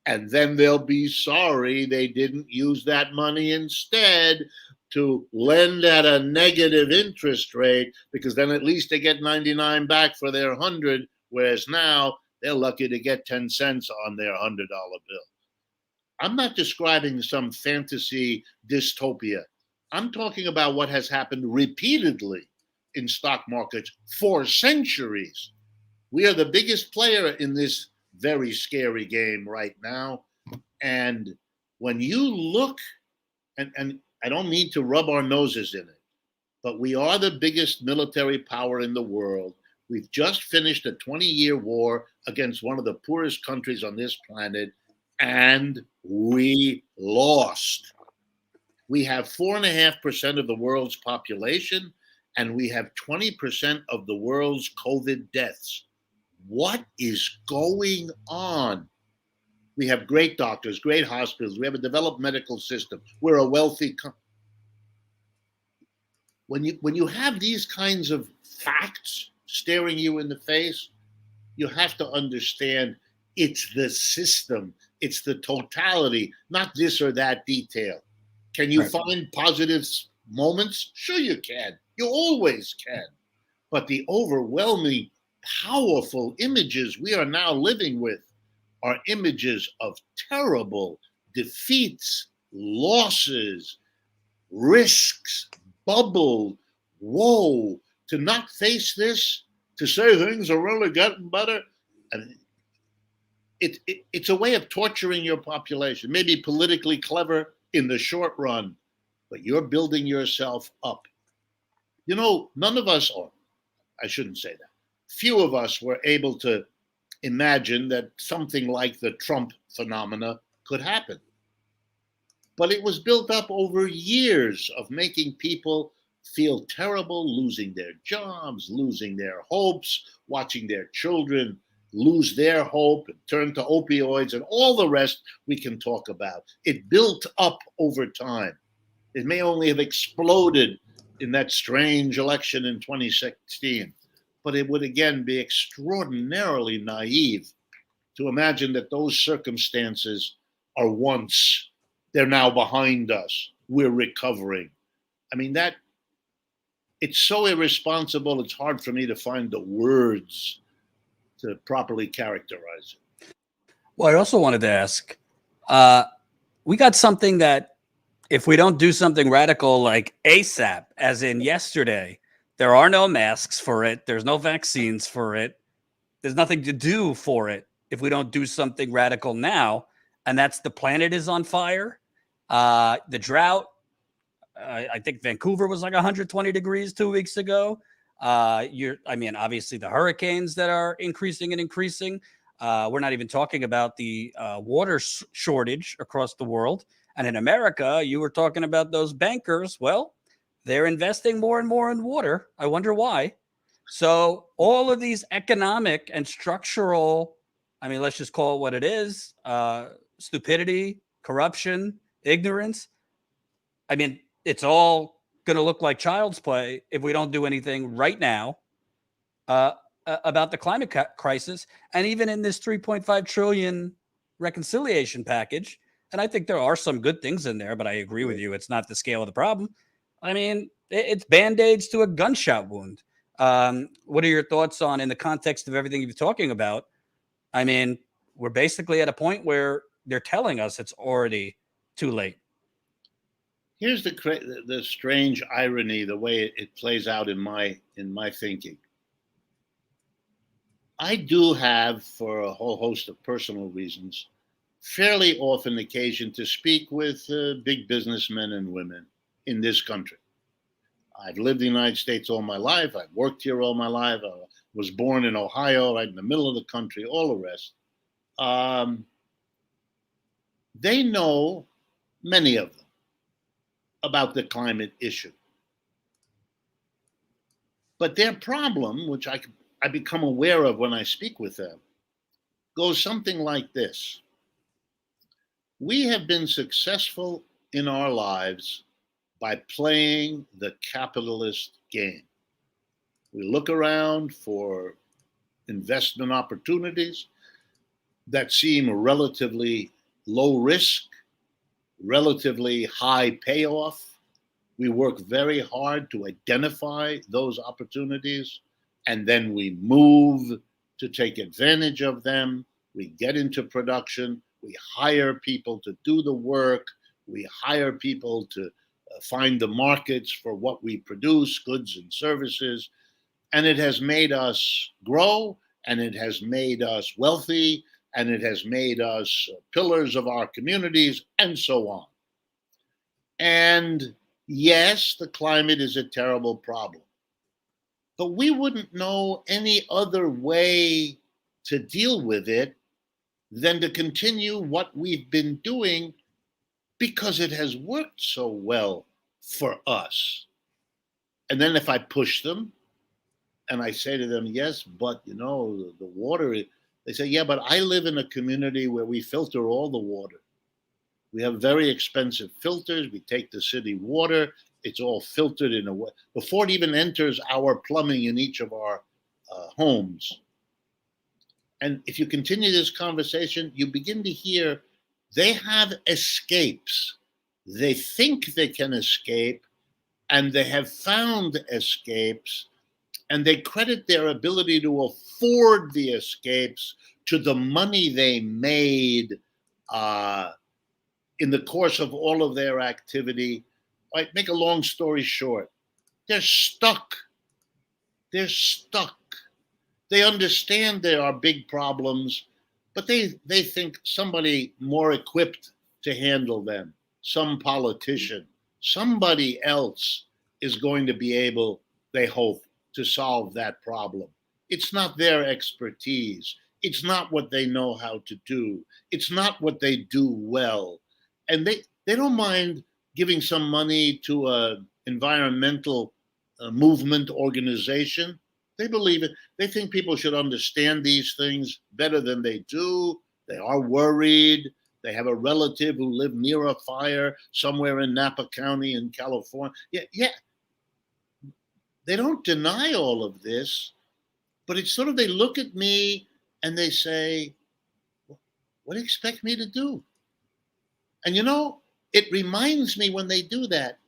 And then they'll be sorry they didn't use that money instead to lend at a negative interest rate, because then at least they get 99 back for their 100, whereas now they're lucky to get 10 cents on their $100 bill. I'm not describing some fantasy dystopia. I'm talking about what has happened repeatedly in stock markets for centuries. We are the biggest player in this very scary game right now. And when you look, and I don't mean to rub our noses in it, but we are the biggest military power in the world. We've just finished a 20-year war against one of the poorest countries on this planet, and we lost. We have 4.5% of the world's population, and we have 20% of the world's COVID deaths. What is going on? We have great doctors, great hospitals. We have a developed medical system. We're a wealthy country. When you have these kinds of facts staring you in the face, you have to understand it's the system, it's the totality, not this or that detail. Can you find positive moments? Sure you can. You always can. But the overwhelming, powerful images we are now living with are images of terrible defeats, losses, risks, bubble, woe. To not face this, to say things are really getting better, and it's a way of torturing your population. Maybe politically clever in the short run, but you're building yourself up. You know, none of us, or I shouldn't say that, few of us were able to imagine that something like the Trump phenomena could happen. But it was built up over years of making people feel terrible, losing their jobs, losing their hopes, watching their children lose their hope and turn to opioids and all the rest we can talk about. It built up over time. It may only have exploded in that strange election in 2016, but it would again be extraordinarily naive to imagine that those circumstances are once, they're now behind us, we're recovering. I mean, that it's so irresponsible, it's hard for me to find the words to properly characterize it. Well, I also wanted to ask, we got something that if we don't do something radical like ASAP, as in yesterday, there are no masks for it, there's no vaccines for it. there's nothing to do for it if we don't do something radical now. And that's the planet is on fire. The drought, I think Vancouver was like 120 degrees 2 weeks ago. Obviously the hurricanes that are increasing and increasing. We're not even talking about the water shortage across the world. And in America, you were talking about those bankers. Well, they're investing more and more in water. I wonder why. So all of these economic and structural, let's just call it what it is, stupidity, corruption, ignorance. It's all going to look like child's play if we don't do anything right now about the climate crisis. And even in this 3.5 trillion reconciliation package, and I think there are some good things in there, but I agree with you. It's not the scale of the problem. It's Band-Aids to a gunshot wound. What are your thoughts on, in the context of everything you're talking about? We're basically at a point where they're telling us it's already too late. Here's the strange irony, the way it plays out in my thinking. I do have, for a whole host of personal reasons, fairly often occasion to speak with big businessmen and women in this country. I've lived in the United States all my life. I've worked here all my life. I was born in Ohio, right in the middle of the country, all the rest. They know, many of them, about the climate issue. But their problem, which I become aware of when I speak with them, goes something like this. We have been successful in our lives by playing the capitalist game. We look around for investment opportunities that seem relatively low risk, relatively high payoff. We work very hard to identify those opportunities, and then we move to take advantage of them. We get into production. We hire people to do the work. We hire people to find the markets for what we produce, goods and services. And it has made us grow, and it has made us wealthy, and it has made us pillars of our communities, and so on. And yes, the climate is a terrible problem, but we wouldn't know any other way to deal with it than to continue what we've been doing, because it has worked so well for us. And then if I push them and I say to them, yes, but the water, they say, yeah, but I live in a community where we filter all the water. We have very expensive filters. We take the city water. It's all filtered in a way before it even enters our plumbing in each of our homes. And if you continue this conversation, you begin to hear they have escapes. They think they can escape, and they have found escapes, and they credit their ability to afford the escapes to the money they made in the course of all of their activity. Right, make a long story short, they're stuck. They're stuck. They understand there are big problems, but they think somebody more equipped to handle them, some politician, somebody else is going to be able, they hope, to solve that problem. It's not their expertise. It's not what they know how to do. It's not what they do well. And they don't mind giving some money to an environmental movement organization. They believe it. They think people should understand these things better than they do. They are worried. They have a relative who lived near a fire somewhere in Napa County in California. Yeah. They don't deny all of this, but it's sort of, they look at me and they say, what do you expect me to do? And it reminds me when they do that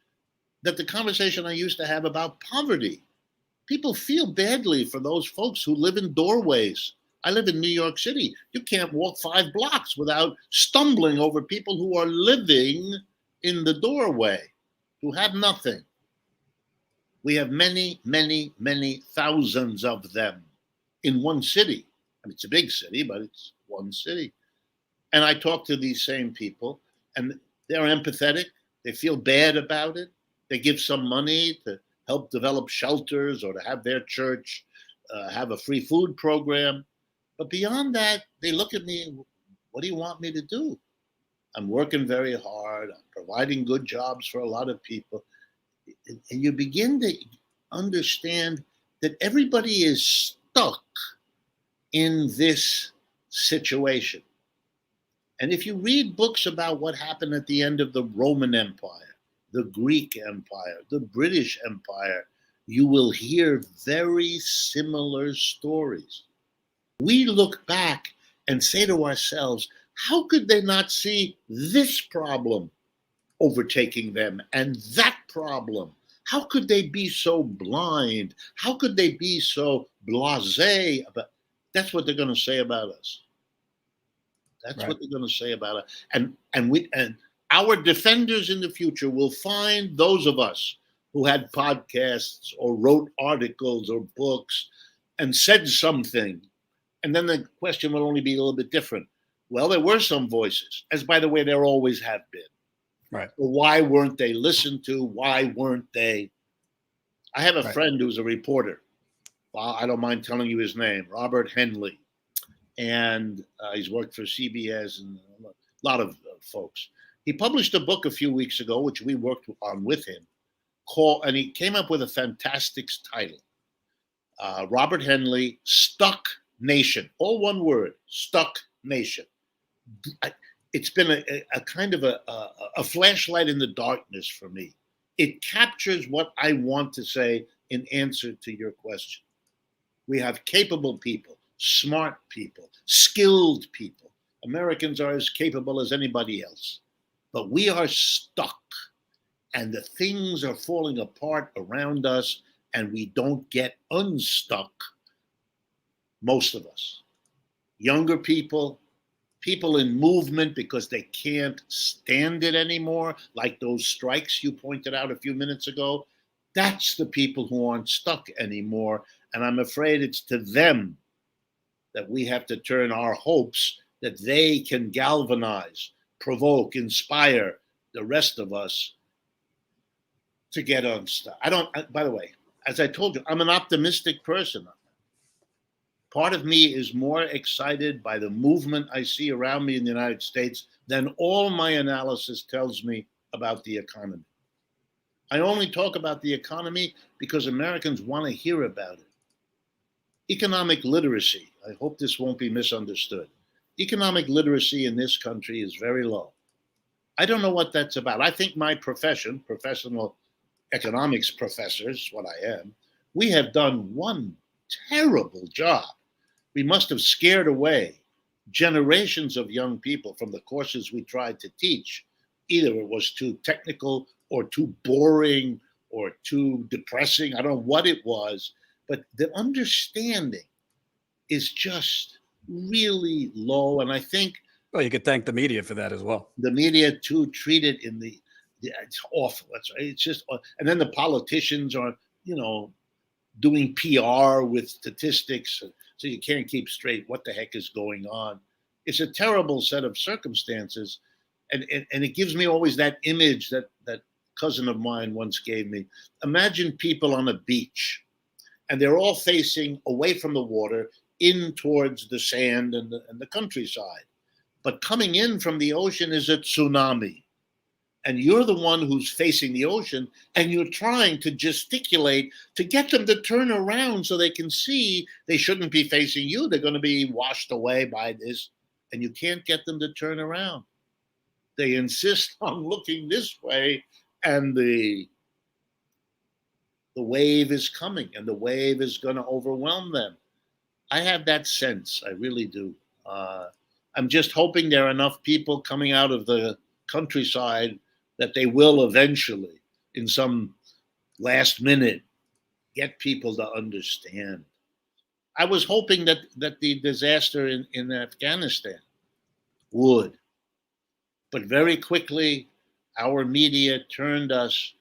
the conversation I used to have about poverty. People feel badly for those folks who live in doorways. I live in New York City. You can't walk 5 blocks without stumbling over people who are living in the doorway, who have nothing. We have many, many, many thousands of them in one city. I mean, it's a big city, but it's one city. And I talk to these same people, and they're empathetic. They feel bad about it. They give some money to help develop shelters or to have their church have a free food program. But beyond that, they look at me, what do you want me to do? I'm working very hard. I'm providing good jobs for a lot of people. And you begin to understand that everybody is stuck in this situation. And if you read books about what happened at the end of the Roman Empire, the Greek Empire, the British Empire, you will hear very similar stories. We look back and say to ourselves, how could they not see this problem overtaking them and that problem? How could they be so blind? How could they be so blasé about? That's what they're going to say about us. That's Right. what they're going to say about us. And our defenders in the future will find those of us who had podcasts or wrote articles or books and said something. And then the question will only be a little bit different. Well, there were some voices, as by the way, there always have been. Right. Well, why weren't they listened to? Why weren't they? I have a friend who's a reporter. Well, I don't mind telling you his name, Robert Henley. And he's worked for CBS and a lot of folks. He published a book a few weeks ago, which we worked on with him, and he came up with a fantastic title. Robert Henley, Stuck Nation. All one word, Stuck Nation. It's been a kind of a flashlight in the darkness for me. It captures what I want to say in answer to your question. We have capable people, smart people, skilled people. Americans are as capable as anybody else. But we are stuck, and the things are falling apart around us, and we don't get unstuck, most of us. Younger people, people in movement because they can't stand it anymore, like those strikes you pointed out a few minutes ago. That's the people who aren't stuck anymore. And I'm afraid it's to them that we have to turn our hopes that they can galvanize, provoke, inspire the rest of us to get unstuck. By the way, as I told you, I'm an optimistic person. Part of me is more excited by the movement I see around me in the United States than all my analysis tells me about the economy. I only talk about the economy because Americans want to hear about it. Economic literacy, I hope this won't be misunderstood. Economic literacy in this country is very low. I don't know what that's about. I think my profession, professional economics professor is what I am, we have done one terrible job. We must have scared away generations of young people from the courses we tried to teach. Either it was too technical or too boring or too depressing. I don't know what it was, but the understanding is just really low. And I think Well, you could thank the media for that as well. the media too treat it it's awful. That's right. It's just, and then the politicians are, doing PR with statistics, so you can't keep straight what the heck is going on. It's a terrible set of circumstances, and it gives me always that image that cousin of mine once gave me. Imagine people on a beach, and they're all facing away from the water in towards the sand and the countryside. But coming in from the ocean is a tsunami. And you're the one who's facing the ocean, and you're trying to gesticulate to get them to turn around so they can see they shouldn't be facing you. They're going to be washed away by this, and you can't get them to turn around. They insist on looking this way, and the wave is coming, and the wave is going to overwhelm them. I have that sense. I really do. I'm just hoping there are enough people coming out of the countryside that they will eventually, in some last minute, get people to understand. I was hoping that the disaster in Afghanistan would. But very quickly, our media turned us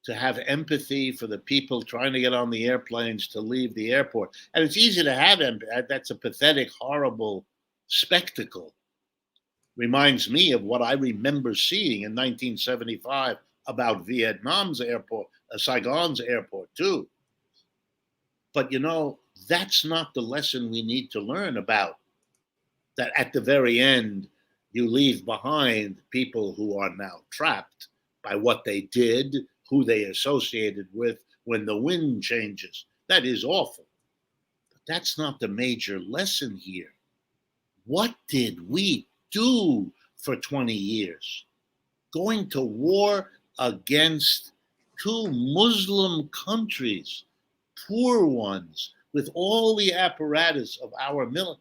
to have empathy for the people trying to get on the airplanes to leave the airport. And it's easy to have empathy. That's a pathetic, horrible spectacle. Reminds me of what I remember seeing in 1975 about Vietnam's airport, Saigon's airport, too. But, that's not the lesson we need to learn about. That at the very end, you leave behind people who are now trapped by what they did, who they associated with when the wind changes. That is awful. But that's not the major lesson here. What did we do for 20 years? Going to war against two Muslim countries, poor ones, with all the apparatus of our military.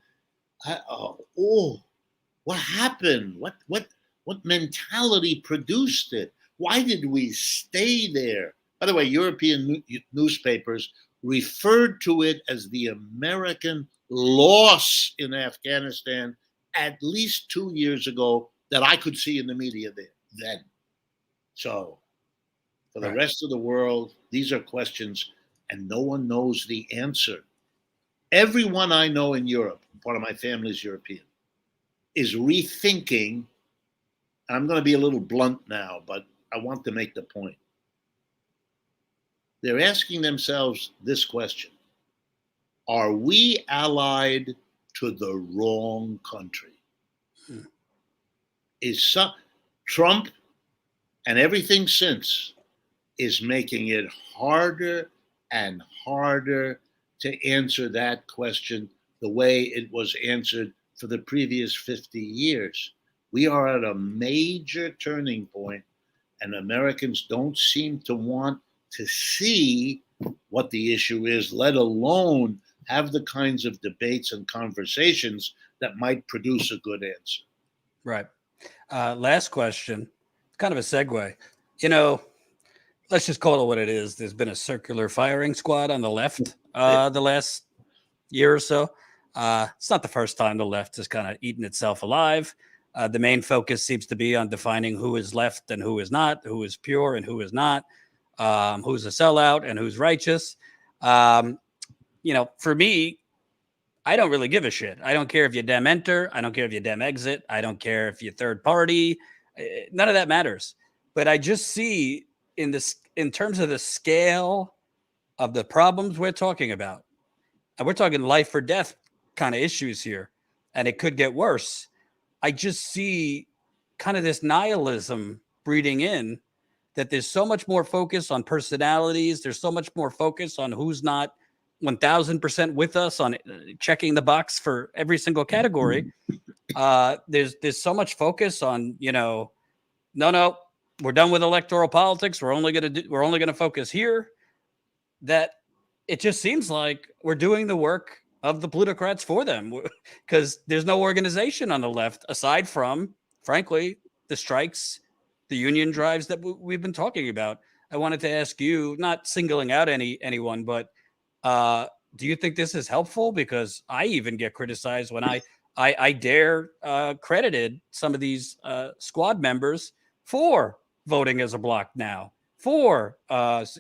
What happened? What mentality produced it? Why did we stay there? By the way, European newspapers referred to it as the American loss in Afghanistan at least 2 years ago that I could see in the media then. So for the rest of the world, these are questions and no one knows the answer. Everyone I know in Europe, part of my family is European, is rethinking. I'm going to be a little blunt now, but I want to make the point. They're asking themselves this question: are we allied to the wrong country? Is Trump and everything since is making it harder and harder to answer that question the way it was answered for the previous 50 years. We are at a major turning point, and Americans don't seem to want to see what the issue is, let alone have the kinds of debates and conversations that might produce a good answer. Right. Last question, kind of a segue. Let's just call it what it is. There's been a circular firing squad on the left the last year or so. It's not the first time the left has kind of eaten itself alive. The main focus seems to be on defining who is left and who is not, who is pure and who is not, who's a sellout and who's righteous. For me, I don't really give a shit. I don't care if you dem enter. I don't care if you dem exit. I don't care if you're third party. None of that matters. But I just see in terms of the scale of the problems we're talking about, and we're talking life or death kind of issues here, and it could get worse. I just see kind of this nihilism breeding in, that there's so much more focus on personalities. There's so much more focus on who's not 1000% with us on checking the box for every single category. There's so much focus on, no, we're done with electoral politics. We're only going to focus here, that it just seems like we're doing the work of the plutocrats for them, because there's no organization on the left aside from, frankly, the strikes, the union drives that we've been talking about. I wanted to ask you, not singling out anyone, but do you think this is helpful? Because I even get criticized when I dare credited some of these squad members for voting as a bloc now, for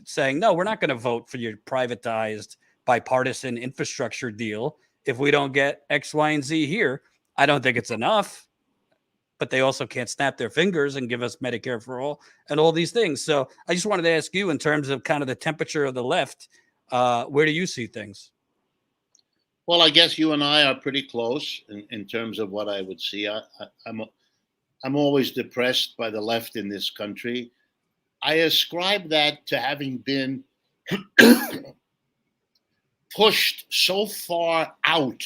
saying, no, we're not going to vote for your privatized bipartisan infrastructure deal if we don't get X, Y, and Z here. I don't think it's enough, but they also can't snap their fingers and give us Medicare for all and all these things. So I just wanted to ask you, in terms of kind of the temperature of the left, where do you see things? Well, I guess you and I are pretty close in terms of what I would see. I'm always depressed by the left in this country. I ascribe that to having been pushed so far out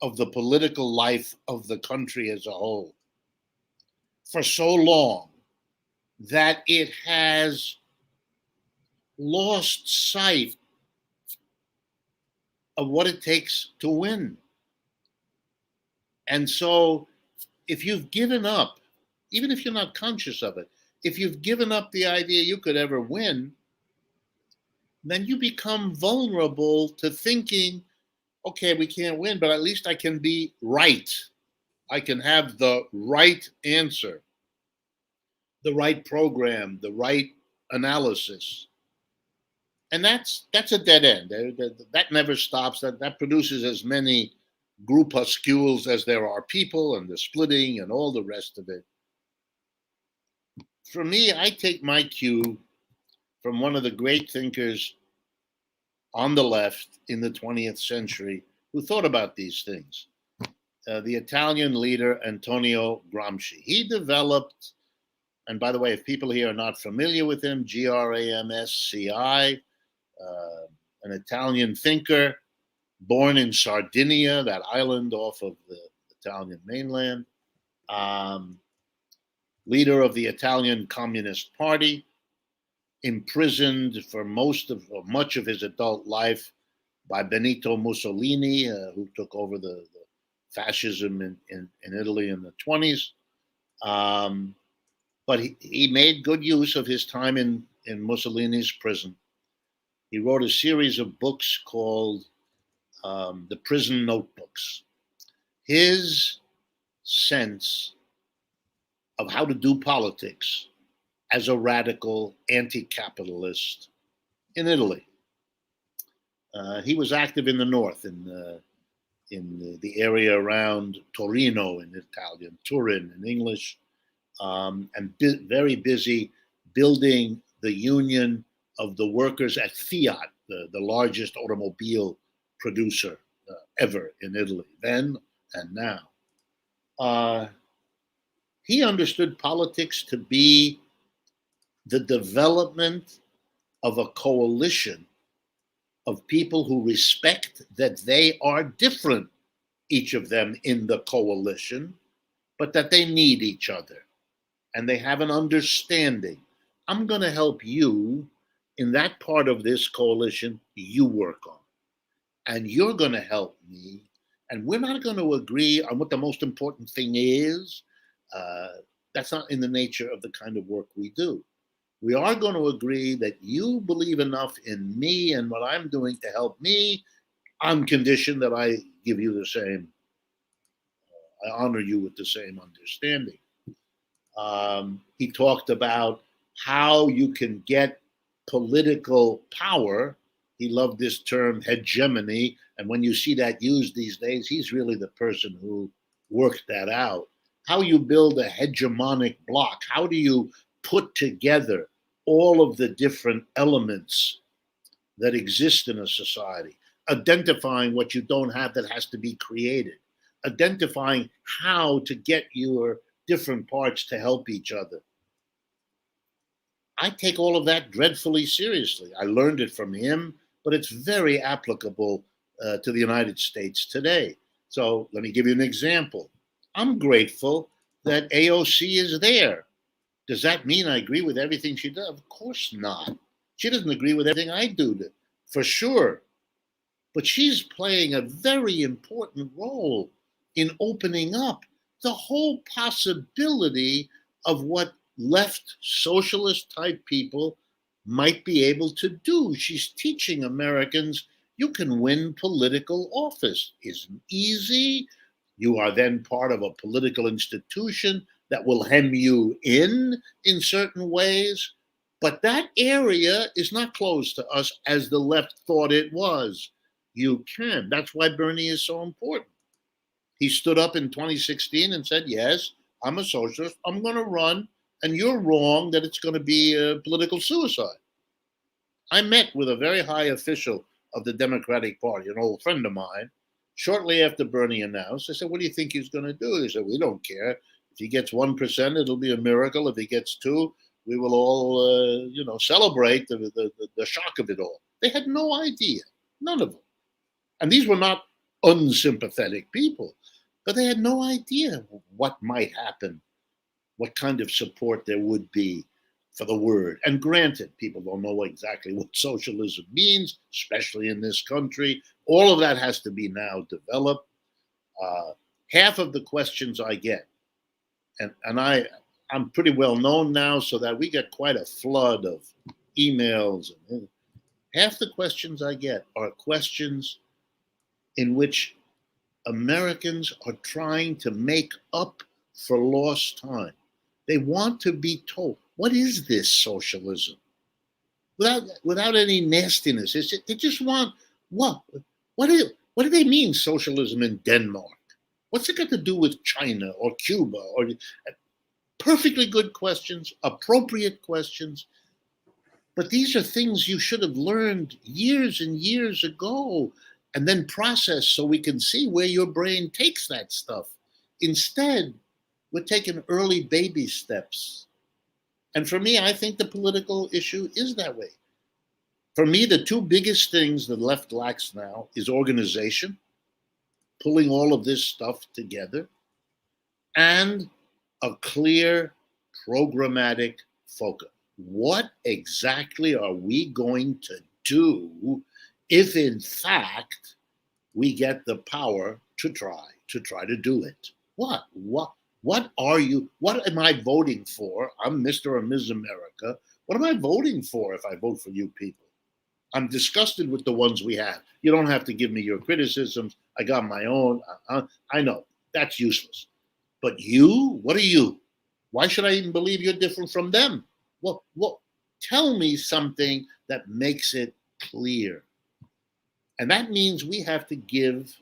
of the political life of the country as a whole for so long that it has lost sight of what it takes to win. And so if you've given up, even if you're not conscious of it, if you've given up the idea you could ever win, then you become vulnerable to thinking, okay, we can't win, but at least I can be right. I can have the right answer, the right program, the right analysis. And that's a dead end. That never stops. That produces as many groupuscules as there are people, and the splitting and all the rest of it. For me, I take my cue from one of the great thinkers on the left in the 20th century who thought about these things. The Italian leader Antonio Gramsci. He developed, and by the way, if people here are not familiar with him, Gramsci, an Italian thinker, born in Sardinia, that island off of the Italian mainland, leader of the Italian Communist Party, imprisoned for much of his adult life by Benito Mussolini, who took over the fascism in Italy in the 20s. But he made good use of his time in Mussolini's prison. He wrote a series of books called The Prison Notebooks. His sense of how to do politics as a radical anti-capitalist in Italy. He was active in the north, in the area around Torino in Italian, Turin in English, and very busy building the union of the workers at Fiat, the largest automobile producer ever in Italy, then and now. He understood politics to be the development of a coalition of people who respect that they are different, each of them in the coalition, but that they need each other and they have an understanding. I'm going to help you in that part of this coalition you work on, and you're going to help me, and we're not going to agree on what the most important thing is. That's not in the nature of the kind of work we do. We are going to agree that you believe enough in me and what I'm doing to help me, on condition that I give you the same, I honor you with the same understanding. He talked about how you can get political power. He loved this term hegemony. And when you see that used these days, he's really the person who worked that out. How you build a hegemonic block. How do you put together all of the different elements that exist in a society? Identifying what you don't have that has to be created. Identifying how to get your different parts to help each other. I take all of that dreadfully seriously. I learned it from him, but it's very applicable to the United States today. So let me give you an example. I'm grateful that AOC is there. Does that mean I agree with everything she does? Of course not. She doesn't agree with everything I do, for sure. But she's playing a very important role in opening up the whole possibility of what left socialist type people might be able to do. She's teaching Americans you can win political office. Isn't easy. You are then part of a political institution that will hem you in certain ways. But that area is not closed to us as the left thought it was. You can. That's why Bernie is so important. He stood up in 2016 and said, yes, I'm a socialist. I'm going to run. And you're wrong that it's going to be a political suicide. I met with a very high official of the Democratic Party, an old friend of mine, shortly after Bernie announced. I said, what do you think he's going to do? They said, we don't care. If he gets 1%, it'll be a miracle. If he gets 2%, we will all, celebrate the shock of it all. They had no idea, none of them. And these were not unsympathetic people, but they had no idea what might happen, what kind of support there would be for the word. And granted, people don't know exactly what socialism means, especially in this country. All of that has to be now developed. Half of the questions I get, and I'm pretty well known now, so that we get quite a flood of emails. Half the questions I get are questions in which Americans are trying to make up for lost time. They want to be told, what is this socialism? without any nastiness. They just want what? What do they mean socialism in Denmark? What's it got to do with China or Cuba? Or perfectly good questions, appropriate questions. But these are things you should have learned years and years ago and then process so we can see where your brain takes that stuff. Instead, we're taking early baby steps. And for me, I think the political issue is that way. For me, the two biggest things the left lacks now is organization, pulling all of this stuff together, and a clear programmatic focus. What exactly are we going to do if, in fact, we get the power to try to do it? What am I voting for? I'm Mr. or Ms. America. What am I voting for if I vote for you people? I'm disgusted with the ones we have. You don't have to give me your criticisms. I got my own. I know that's useless. But you, what are you? Why should I even believe you're different from them? Well, tell me something that makes it clear. And that means we have to give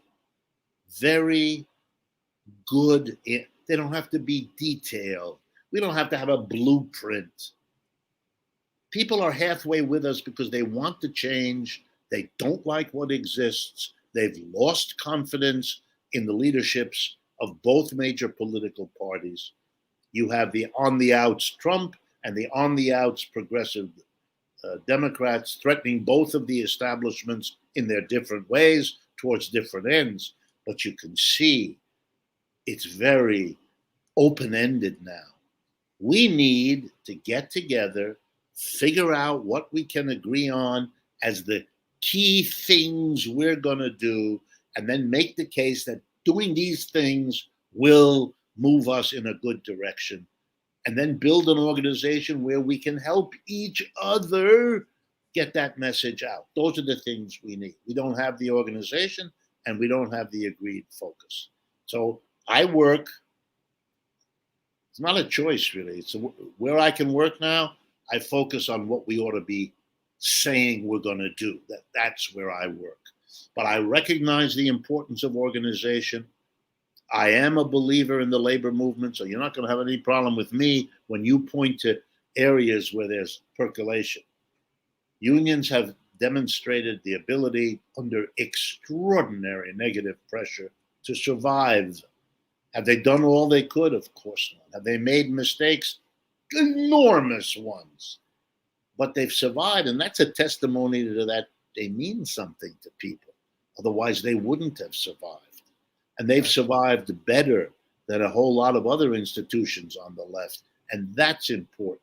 very good, they don't have to be detailed. We don't have to have a blueprint. People are halfway with us because they want to change. They don't like what exists. They've lost confidence in the leaderships of both major political parties. You have the on the outs Trump and the on the outs progressive Democrats threatening both of the establishments in their different ways towards different ends. But you can see it's very open-ended now. We need to get together, figure out what we can agree on as the key things we're going to do, and then make the case that doing these things will move us in a good direction. And then build an organization where we can help each other get that message out. Those are the things we need. We don't have the organization and we don't have the agreed focus. So I work, it's not a choice really. It's where I can work now, I focus on what we ought to be saying we're going to do. That's where I work. But I recognize the importance of organization. I am a believer in the labor movement, so you're not going to have any problem with me when you point to areas where there's percolation. Unions have demonstrated the ability under extraordinary negative pressure to survive. Have they done all they could? Of course not. Have they made mistakes? Enormous ones. But they've survived, and that's a testimony to that they mean something to people. Otherwise, they wouldn't have survived. And they've survived better than a whole lot of other institutions on the left. And that's important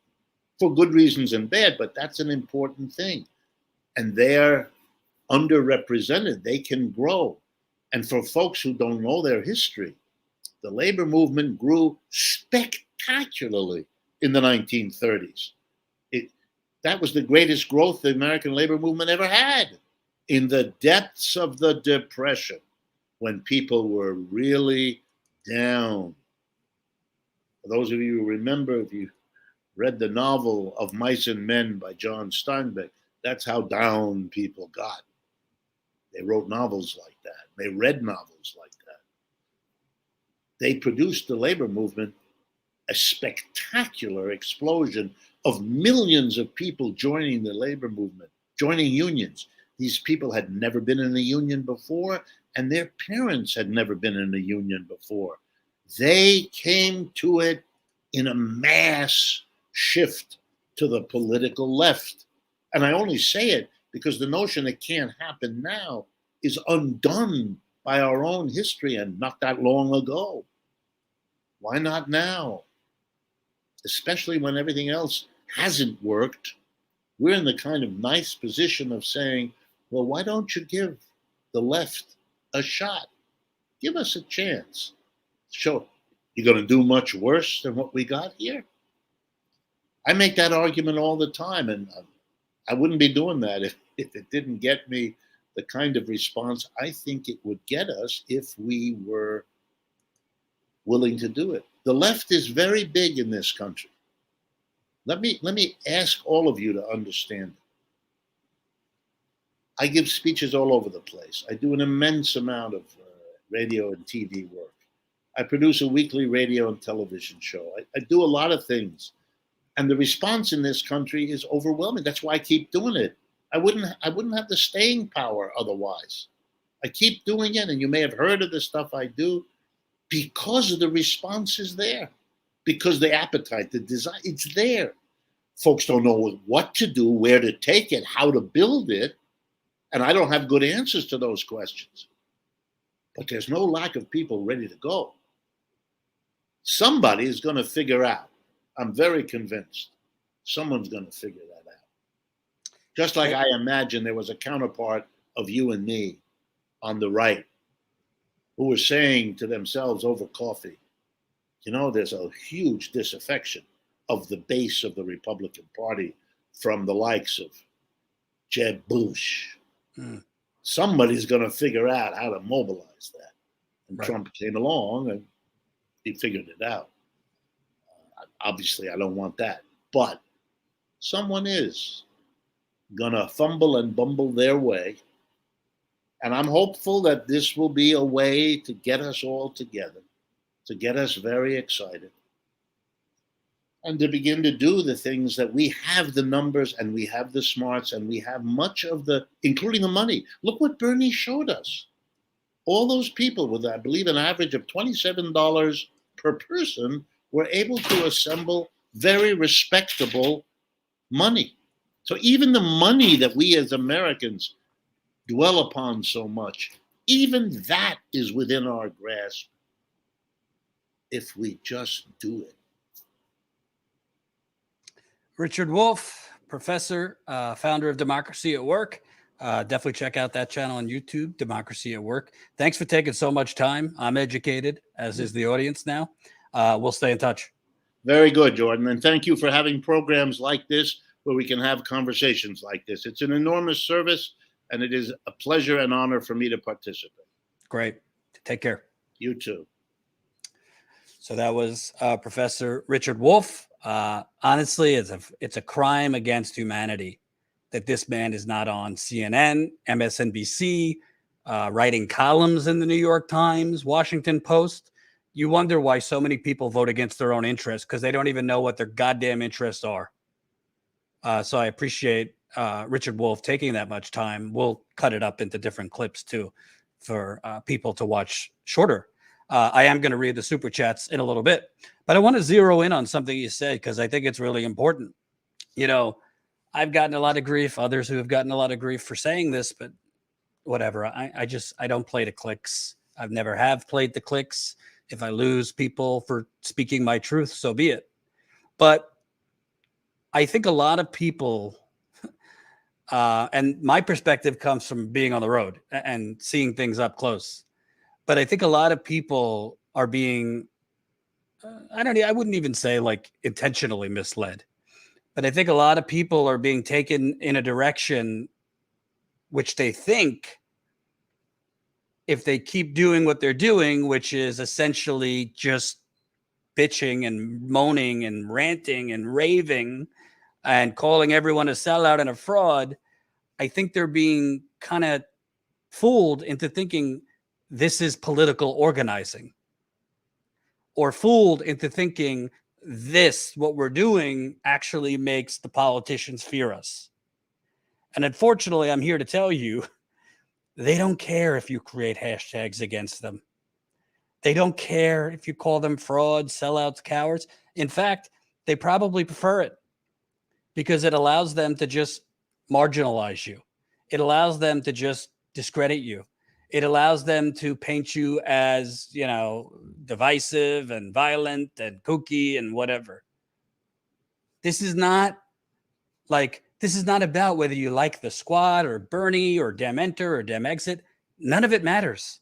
for good reasons and bad, but that's an important thing. And they're underrepresented. They can grow. And for folks who don't know their history, the labor movement grew spectacularly in the 1930s. That was the greatest growth the American labor movement ever had in the depths of the Depression, when people were really down. For those of you who remember, if you read the novel Of Mice and Men by John Steinbeck, that's how down people got. They wrote novels like that. They read novels like that. They produced the labor movement, a spectacular explosion of millions of people joining the labor movement, joining unions. These people had never been in a union before, and their parents had never been in a union before. They came to it in a mass shift to the political left. And I only say it because the notion it can't happen now is undone by our own history, and not that long ago. Why not now? Especially when everything else hasn't worked. We're in the kind of nice position of saying, well, why don't you give the left a shot? Give us a chance. So you're going to do much worse than what we got here? I make that argument all the time, and I wouldn't be doing that if it didn't get me the kind of response I think it would get us if we were willing to do it. The left is very big in this country. Let me ask all of you to understand it. I give speeches all over the place. I do an immense amount of radio and TV work. I produce a weekly radio and television show. I do a lot of things. And the response in this country is overwhelming. That's why I keep doing it. I wouldn't have the staying power otherwise. I keep doing it, and you may have heard of the stuff I do because of the response is there, because the appetite, the desire, it's there. Folks don't know what to do, where to take it, how to build it, and I don't have good answers to those questions. But there's no lack of people ready to go. Somebody is going to figure out. I'm very convinced someone's going to figure that out. Just like I imagine there was a counterpart of you and me on the right who were saying to themselves over coffee, you know, there's a huge disaffection of the base of the Republican Party from the likes of Jeb Bush. Somebody's going to figure out how to mobilize that. And Trump came along and he figured it out. Obviously, I don't want that. But someone is going to fumble and bumble their way. And I'm hopeful that this will be a way to get us all together, to get us very excited, and to begin to do the things that we have the numbers and we have the smarts and we have much of the, including the money. Look what Bernie showed us. All those people with, I believe, an average of $27 per person were able to assemble very respectable money. So even the money that we as Americans dwell upon so much, even that is within our grasp if we just do it. Richard Wolff, professor, founder of Democracy at Work. Definitely check out that channel on YouTube, Democracy at Work. Thanks for taking so much time. I'm educated, as is the audience now. We'll stay in touch. Very good, Jordan. And thank you for having programs like this where we can have conversations like this. It's an enormous service, and it is a pleasure and honor for me to participate. Great. Take care. You too. So that was Professor Richard Wolff. Honestly, it's a crime against humanity that this man is not on CNN, MSNBC, writing columns in the New York Times, Washington Post. You wonder why so many people vote against their own interests, because they don't even know what their goddamn interests are. So I appreciate Richard Wolff taking that much time. We'll cut it up into different clips too for people to watch shorter. I am going to read the super chats in a little bit, but I want to zero in on something you said because I think it's really important. You know, I've gotten a lot of grief, others who have gotten a lot of grief for saying this, but whatever. I don't play the clicks. I've never have played the clicks. If I lose people for speaking my truth, so be it. But I think a lot of people, and my perspective comes from being on the road and seeing things up close. But I think a lot of people are being, I wouldn't even say like intentionally misled, but I think a lot of people are being taken in a direction which they think if they keep doing what they're doing, which is essentially just bitching and moaning and ranting and raving and calling everyone a sellout and a fraud, I think they're being kind of fooled into thinking this is political organizing, or fooled into thinking what we're doing actually makes the politicians fear us. And unfortunately, I'm here to tell you, they don't care if you create hashtags against them. They don't care if you call them frauds, sellouts, cowards. In fact, they probably prefer it because it allows them to just marginalize you. It allows them to just discredit you. It allows them to paint you as, you know, divisive and violent and kooky and whatever. This is not about whether you like the squad or Bernie or Dem Enter or Dem Exit. None of it matters.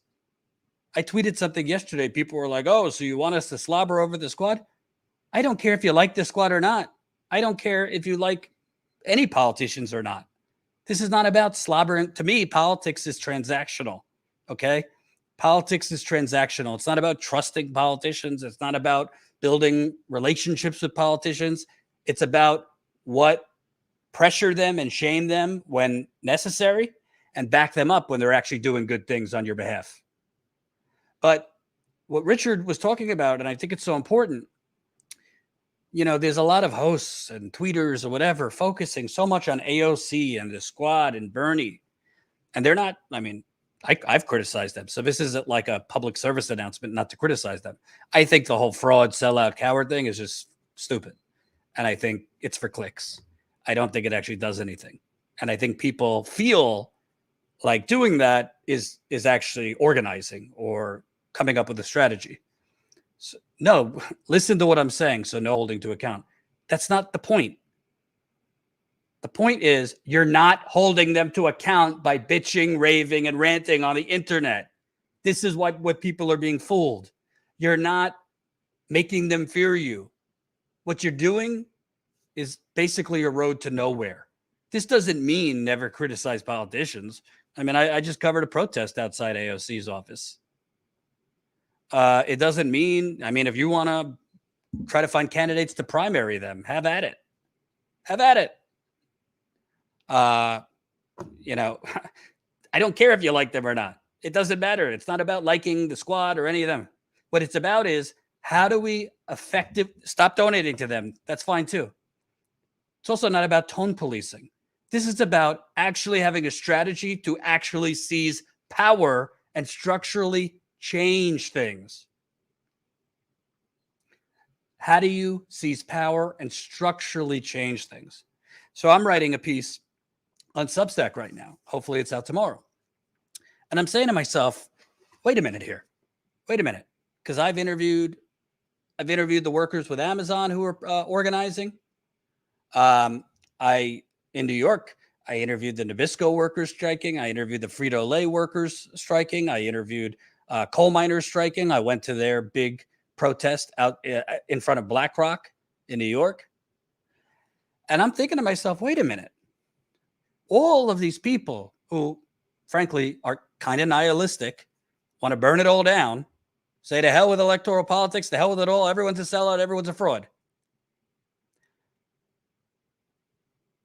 I tweeted something yesterday. People were like, oh, so you want us to slobber over the squad? I don't care if you like the squad or not. I don't care if you like any politicians or not. This is not about slobbering. To me, politics is transactional. Okay? Politics is transactional. It's not about trusting politicians. It's not about building relationships with politicians. It's about what pressure them and shame them when necessary, and back them up when they're actually doing good things on your behalf. But what Richard was talking about, and I think it's so important, there's a lot of hosts and tweeters or whatever focusing so much on AOC and the squad and Bernie. And they're not, I've criticized them. So this isn't like a public service announcement not to criticize them. I think the whole fraud, sellout, coward thing is just stupid. And I think it's for clicks. I don't think it actually does anything. And I think people feel like doing that is actually organizing or coming up with a strategy. So, no, listen to what I'm saying. So no holding to account. That's not the point. The point is you're not holding them to account by bitching, raving, and ranting on the internet. This is what people are being fooled. You're not making them fear you. What you're doing is basically a road to nowhere. This doesn't mean never criticize politicians. I just covered a protest outside AOC's office. It doesn't mean, if you want to try to find candidates to primary them, have at it. Have at it. I don't care if you like them or not. It doesn't matter. It's not about liking the squad or any of them. What it's about is how do we stop donating to them? That's fine too. It's also not about tone policing. This is about actually having a strategy to actually seize power and structurally change things. How do you seize power and structurally change things? So I'm writing a piece on Substack right now. Hopefully it's out tomorrow. And I'm saying to myself, wait a minute here. Wait a minute. Because I've interviewed the workers with Amazon who are organizing. In New York, I interviewed the Nabisco workers striking. I interviewed the Frito-Lay workers striking. I interviewed coal miners striking. I went to their big protest out in front of BlackRock in New York. And I'm thinking to myself, wait a minute. All of these people who, frankly, are kind of nihilistic, want to burn it all down, say to hell with electoral politics, to hell with it all, everyone's a sellout, everyone's a fraud.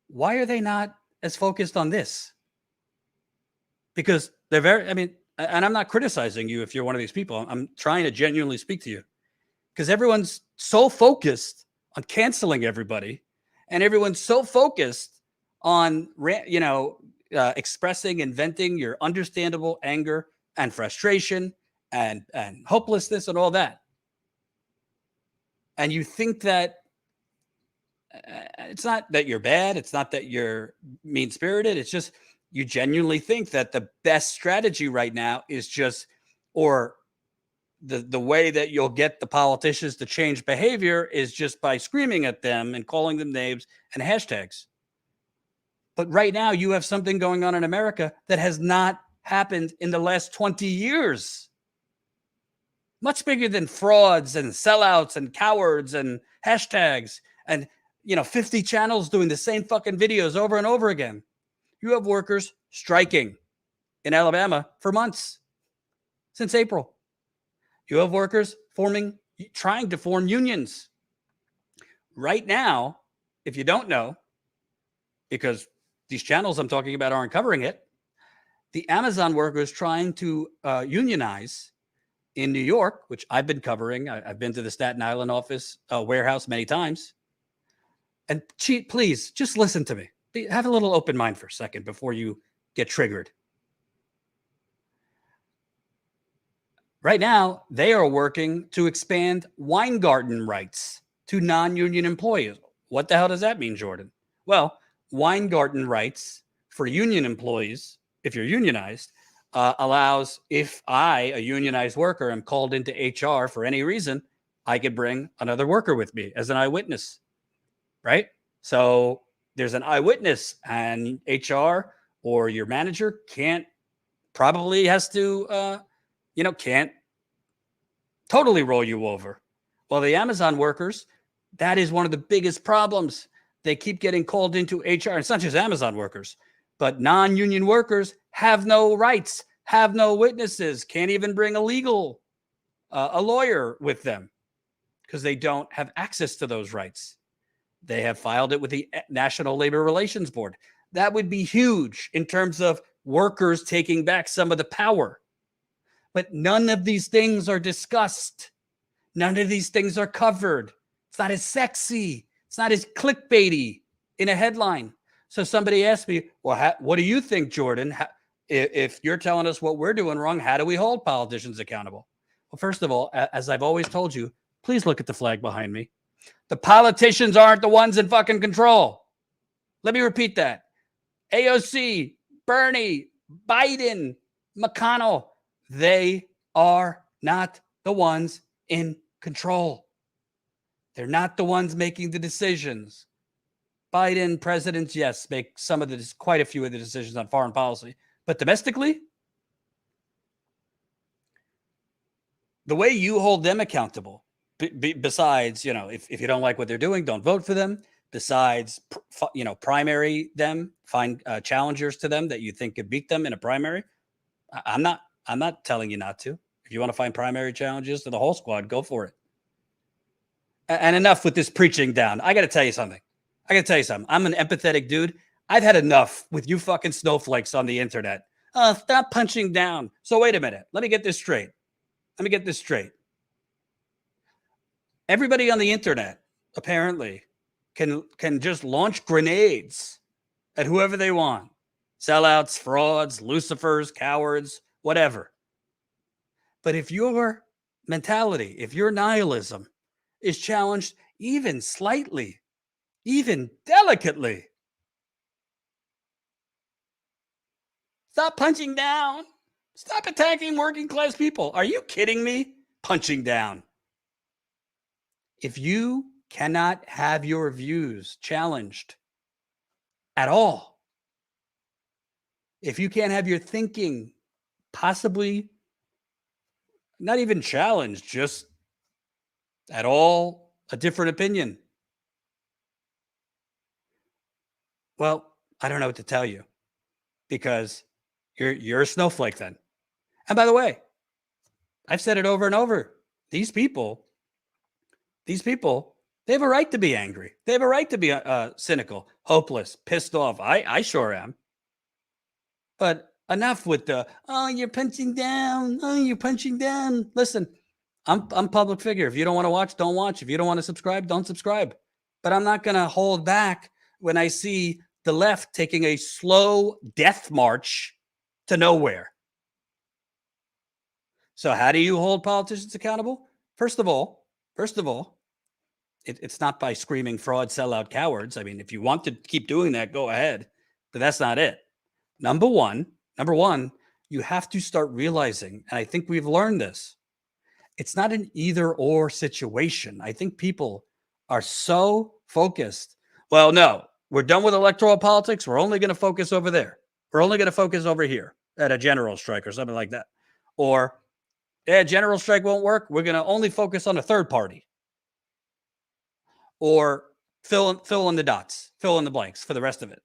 Why are they not as focused on this? Because they're and I'm not criticizing you if you're one of these people. I'm trying to genuinely speak to you. Because everyone's so focused on canceling everybody, and everyone's so focused on, expressing and venting your understandable anger and frustration and hopelessness and all that. And you think that it's not that you're bad. It's not that you're mean-spirited. It's just you genuinely think that the best strategy right now is just, or the way that you'll get the politicians to change behavior is just by screaming at them and calling them names and hashtags. But right now you have something going on in America that has not happened in the last 20 years. Much bigger than frauds and sellouts and cowards and hashtags and 50 channels doing the same fucking videos over and over again. You have workers striking in Alabama for months, since April. You have workers trying to form unions. Right now, if you don't know, because these channels I'm talking about aren't covering it, the Amazon workers trying to unionize in New York, which I've been covering. I've been to the Staten Island office warehouse many times. And please, just listen to me. Have a little open mind for a second before you get triggered. Right now, they are working to expand Weingarten rights to non-union employees. What the hell does that mean, Jordan? Well, Weingarten rights for union employees, if you're unionized, allows, if I, a unionized worker, am called into HR for any reason, I could bring another worker with me as an eyewitness, right? So there's an eyewitness, and HR or your manager can't totally roll you over. Well, the Amazon workers, that is one of the biggest problems. They keep getting called into HR. It's not just Amazon workers, but non-union workers have no rights, have no witnesses, can't even bring a lawyer with them because they don't have access to those rights. They have filed it with the National Labor Relations Board. That would be huge in terms of workers taking back some of the power. But none of these things are discussed. None of these things are covered. It's not as sexy. It's not as clickbaity in a headline. So somebody asked me, well, what do you think, Jordan? If you're telling us what we're doing wrong, how do we hold politicians accountable? Well, first of all, as I've always told you, please look at the flag behind me. The politicians aren't the ones in fucking control. Let me repeat that. AOC, Bernie, Biden, McConnell, they are not the ones in control. They're not the ones making the decisions. Biden, presidents, yes, make quite a few of the decisions on foreign policy. But domestically, the way you hold them accountable, besides, if you don't like what they're doing, don't vote for them. Besides, primary them, find challengers to them that you think could beat them in a primary. I'm not telling you not to. If you want to find primary challenges to the whole squad, go for it. And enough with this preaching down. I got to tell you something. I'm an empathetic dude. I've had enough with you fucking snowflakes on the internet. Stop punching down. So wait a minute. Let me get this straight. Everybody on the internet apparently can just launch grenades at whoever they want. Sellouts, frauds, Lucifers, cowards, whatever. But if your mentality, if your nihilism is challenged even slightly, even delicately, stop punching down. Stop attacking working class people. Are you kidding me? Punching down. If you cannot have your views challenged at all, if you can't have your thinking possibly not even challenged, just at all a different opinion, well, I don't know what to tell you, because you're a snowflake then. And by the way, I've said it over and over. These people, they have a right to be angry. They have a right to be cynical, hopeless, pissed off. I sure am. But enough with the, you're punching down. Listen, I'm public figure. If you don't want to watch, don't watch. If you don't want to subscribe, don't subscribe. But I'm not going to hold back when I see the left taking a slow death march to nowhere. So how do you hold politicians accountable? First of all, it's not by screaming fraud, sellout, cowards. I mean, if you want to keep doing that, go ahead. But that's not it. Number one, you have to start realizing, and I think we've learned this, it's not an either or situation. I think people are so focused. Well, no, we're done with electoral politics. We're only going to focus over there. We're only going to focus over here at a general strike or something like that. Or, general strike won't work. We're going to only focus on a third party. Or fill in the dots, fill in the blanks for the rest of it.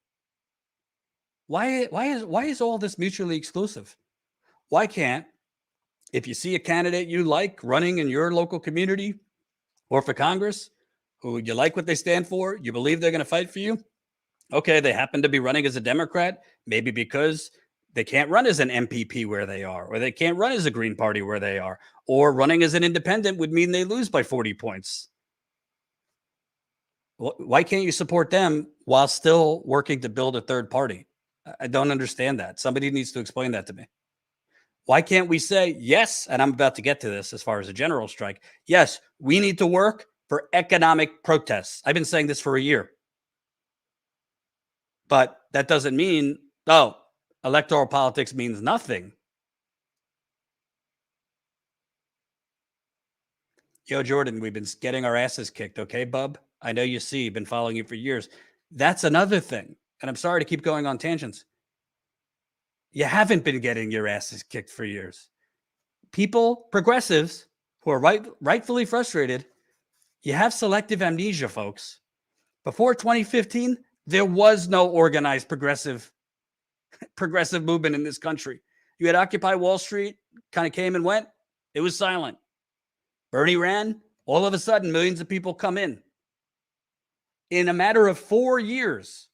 Why is all this mutually exclusive? Why can't, if you see a candidate you like running in your local community or for Congress, who you like what they stand for, you believe they're going to fight for you? Okay, they happen to be running as a Democrat, maybe because they can't run as an MPP where they are, or they can't run as a Green Party where they are, or running as an independent would mean they lose by 40 points. Why can't you support them while still working to build a third party? I don't understand that. Somebody needs to explain that to me. Why can't we say, yes, and I'm about to get to this as far as a general strike, yes, we need to work for economic protests. I've been saying this for a year. But that doesn't mean, electoral politics means nothing. Yo, Jordan, we've been getting our asses kicked, okay, bub? I know you see, been following you for years. That's another thing. And I'm sorry to keep going on tangents. You haven't been getting your asses kicked for years. People, progressives, who are rightfully frustrated, you have selective amnesia, folks. Before 2015, there was no organized progressive movement in this country. You had Occupy Wall Street, kind of came and went. It was silent. Bernie ran. All of a sudden, millions of people come in. In a matter of 4 years,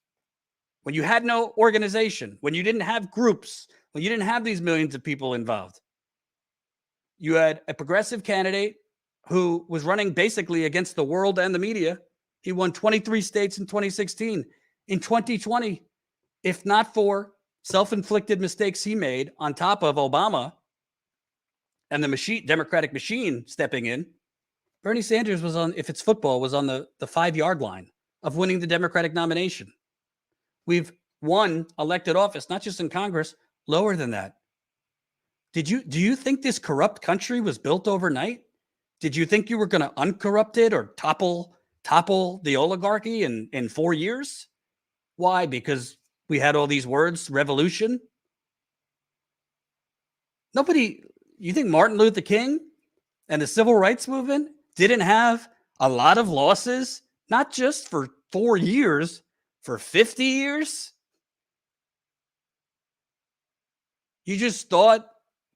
when you had no organization, when you didn't have groups, when you didn't have these millions of people involved. You had a progressive candidate who was running basically against the world and the media. He won 23 states in 2016. In 2020, if not for self-inflicted mistakes he made on top of Obama and the Democratic machine stepping in, Bernie Sanders was on, if it's football, was on the 5-yard line of winning the Democratic nomination. We've won elected office, not just in Congress, lower than that. Do you think this corrupt country was built overnight? Did you think you were going to uncorrupt it or topple the oligarchy in 4 years? Why? Because we had all these words, revolution. You think Martin Luther King and the civil rights movement didn't have a lot of losses, not just for 4 years, for 50 years? You just thought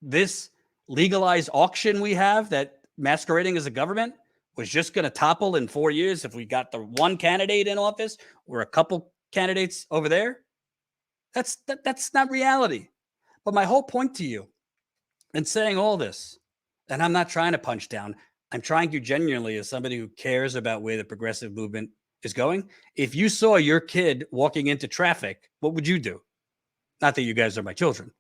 this legalized auction we have that masquerading as a government was just going to topple in 4 years if we got the one candidate in office or a couple candidates over there? That's not reality. But my whole point to you in saying all this, and I'm not trying to punch down, I'm trying to genuinely, as somebody who cares about where the progressive movement is going, if you saw your kid walking into traffic, what would you do? Not that you guys are my children.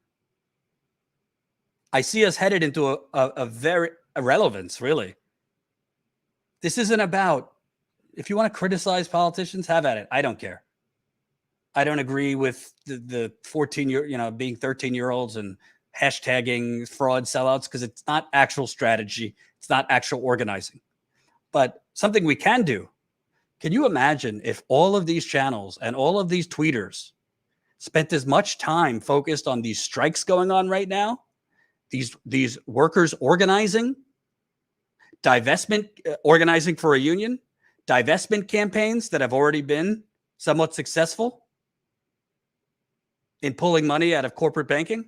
I see us headed into a very irrelevance, really. This isn't about, if you want to criticize politicians, have at it. I don't care. I don't agree with the 14-year, being 13-year-olds and hashtagging fraud sellouts because it's not actual strategy. It's not actual organizing. But something we can do. Can you imagine if all of these channels and all of these tweeters spent as much time focused on these strikes going on right now, these workers organizing, divestment, organizing for a union, divestment campaigns that have already been somewhat successful in pulling money out of corporate banking?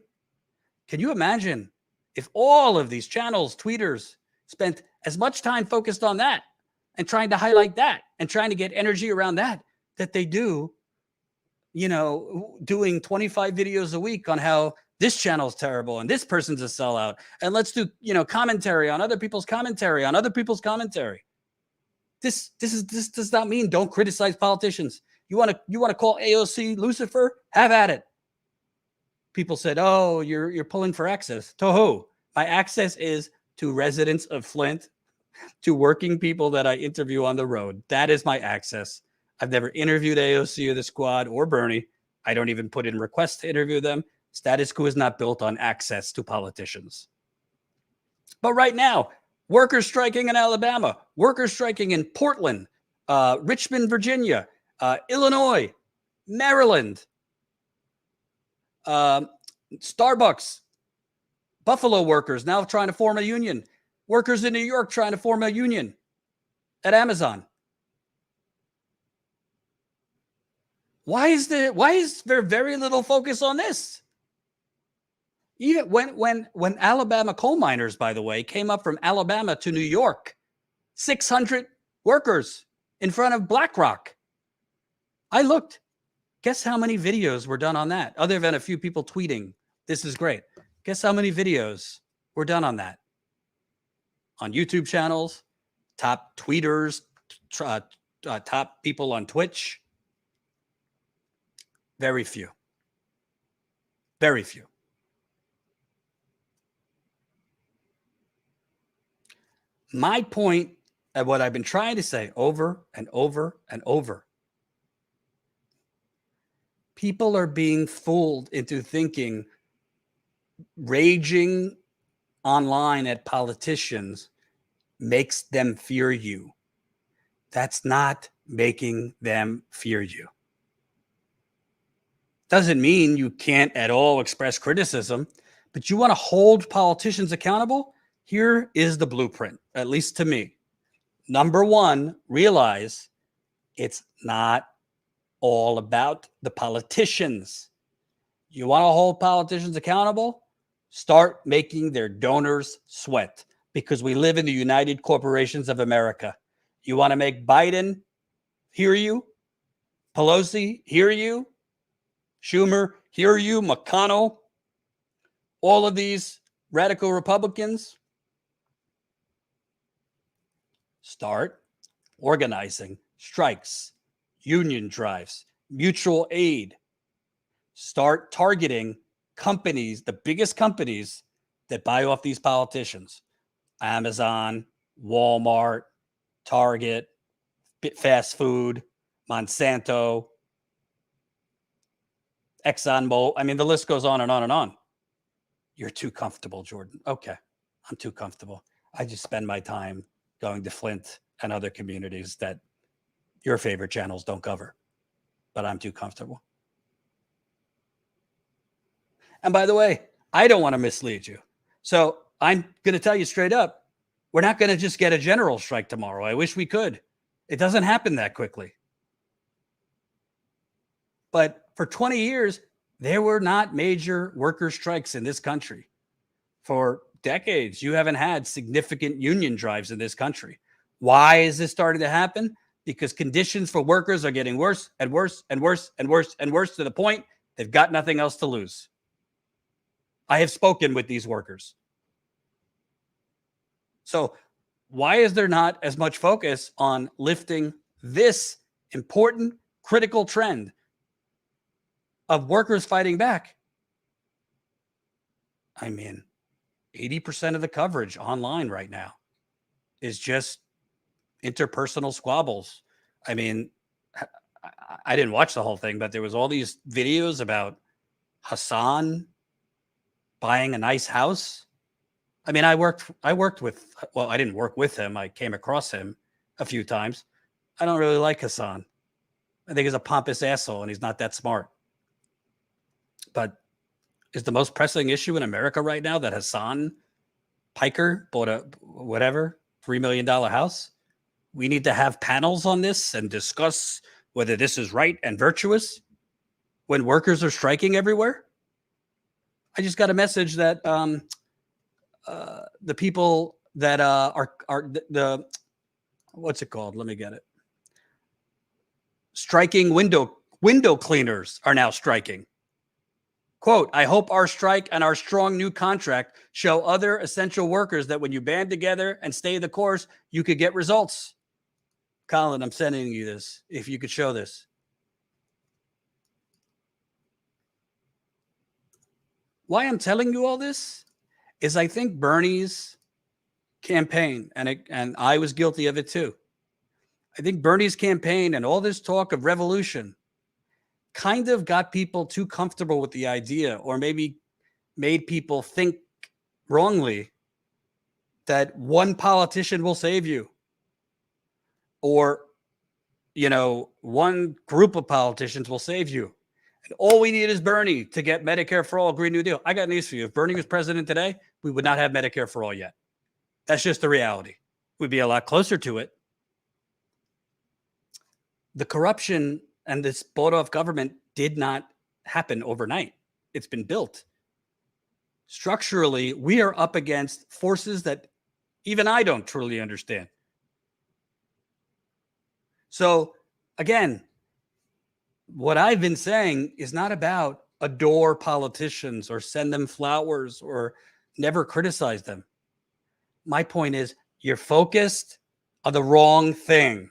Can you imagine if all of these channels, tweeters, spent as much time focused on that and trying to highlight that and trying to get energy around that they do, doing 25 videos a week on how this channel is terrible and this person's a sellout. And let's do, commentary on other people's commentary on other people's commentary. This does not mean don't criticize politicians. You want to call AOC Lucifer? Have at it. People said, "Oh, you're pulling for access." To who? My access is to residents of Flint, to working people that I interview on the road. That is my access. I've never interviewed AOC or the squad or Bernie. I don't even put in requests to interview them. Status quo is not built on access to politicians. But right now, workers striking in Alabama, workers striking in Portland, Richmond, Virginia, Illinois, Maryland, Starbucks, Buffalo workers now trying to form a union, workers in New York trying to form a union at Amazon. Why is there very little focus on this? Even when Alabama coal miners, by the way, came up from Alabama to New York, 600 workers in front of BlackRock. I looked. Guess how many videos were done on that? Other than a few people tweeting, "This is great." Guess how many videos were done on that? On YouTube channels, top tweeters, top people on Twitch. Very few. Very few. My point and what I've been trying to say over and over and over, people are being fooled into thinking raging online at politicians makes them fear you. That's not making them fear you. Doesn't mean you can't at all express criticism, but you want to hold politicians accountable? Here is the blueprint, at least to me. Number one, realize it's not all about the politicians. You want to hold politicians accountable? Start making their donors sweat, because we live in the United Corporations of America. You want to make Biden hear you? Pelosi hear you? Schumer, hear you, McConnell, all of these radical Republicans, start organizing strikes, union drives, mutual aid. Start targeting companies, the biggest companies that buy off these politicians. Amazon, Walmart, Target, fast food, Monsanto, ExxonMobil. I mean, the list goes on and on and on. You're too comfortable, Jordan. Okay, I'm too comfortable. I just spend my time going to Flint and other communities that your favorite channels don't cover, but I'm too comfortable. And by the way, I don't want to mislead you. So I'm going to tell you straight up, we're not going to just get a general strike tomorrow. I wish we could. It doesn't happen that quickly. But for 20 years, there were not major worker strikes in this country. For decades, you haven't had significant union drives in this country. Why is this starting to happen? Because conditions for workers are getting worse and worse and worse and worse and worse to the point they've got nothing else to lose. I have spoken with these workers. So why is there not as much focus on lifting this important, critical trend of workers fighting back? I mean, 80% of the coverage online right now is just interpersonal squabbles. I mean, I didn't watch the whole thing, but there was all these videos about Hassan buying a nice house. I mean, I worked with, well, I didn't work with him. I came across him a few times. I don't really like Hassan. I think he's a pompous asshole and he's not that smart. But is the most pressing issue in America right now that Hassan Piker bought a whatever $3 million house? We need to have panels on this and discuss whether this is right and virtuous when workers are striking everywhere. I just got a message that the people that are the what's it called? Let me get it. Striking window cleaners are now striking. Quote, I hope our strike and our strong new contract show other essential workers that when you band together and stay the course, you could get results. Colin, I'm sending you this. If you could show this. Why I'm telling you all this is I think Bernie's campaign, and I was guilty of it too. I think Bernie's campaign and all this talk of revolution kind of got people too comfortable with the idea, or maybe made people think wrongly that one politician will save you, or, you know, one group of politicians will save you. And all we need is Bernie to get Medicare for all, Green New Deal. I got news for you. If Bernie was president today, we would not have Medicare for all yet. That's just the reality. We'd be a lot closer to it. The corruption and this bought off government did not happen overnight. It's been built. Structurally, we are up against forces that even I don't truly understand. So again, what I've been saying is not about adore politicians or send them flowers or never criticize them. My point is you're focused on the wrong thing.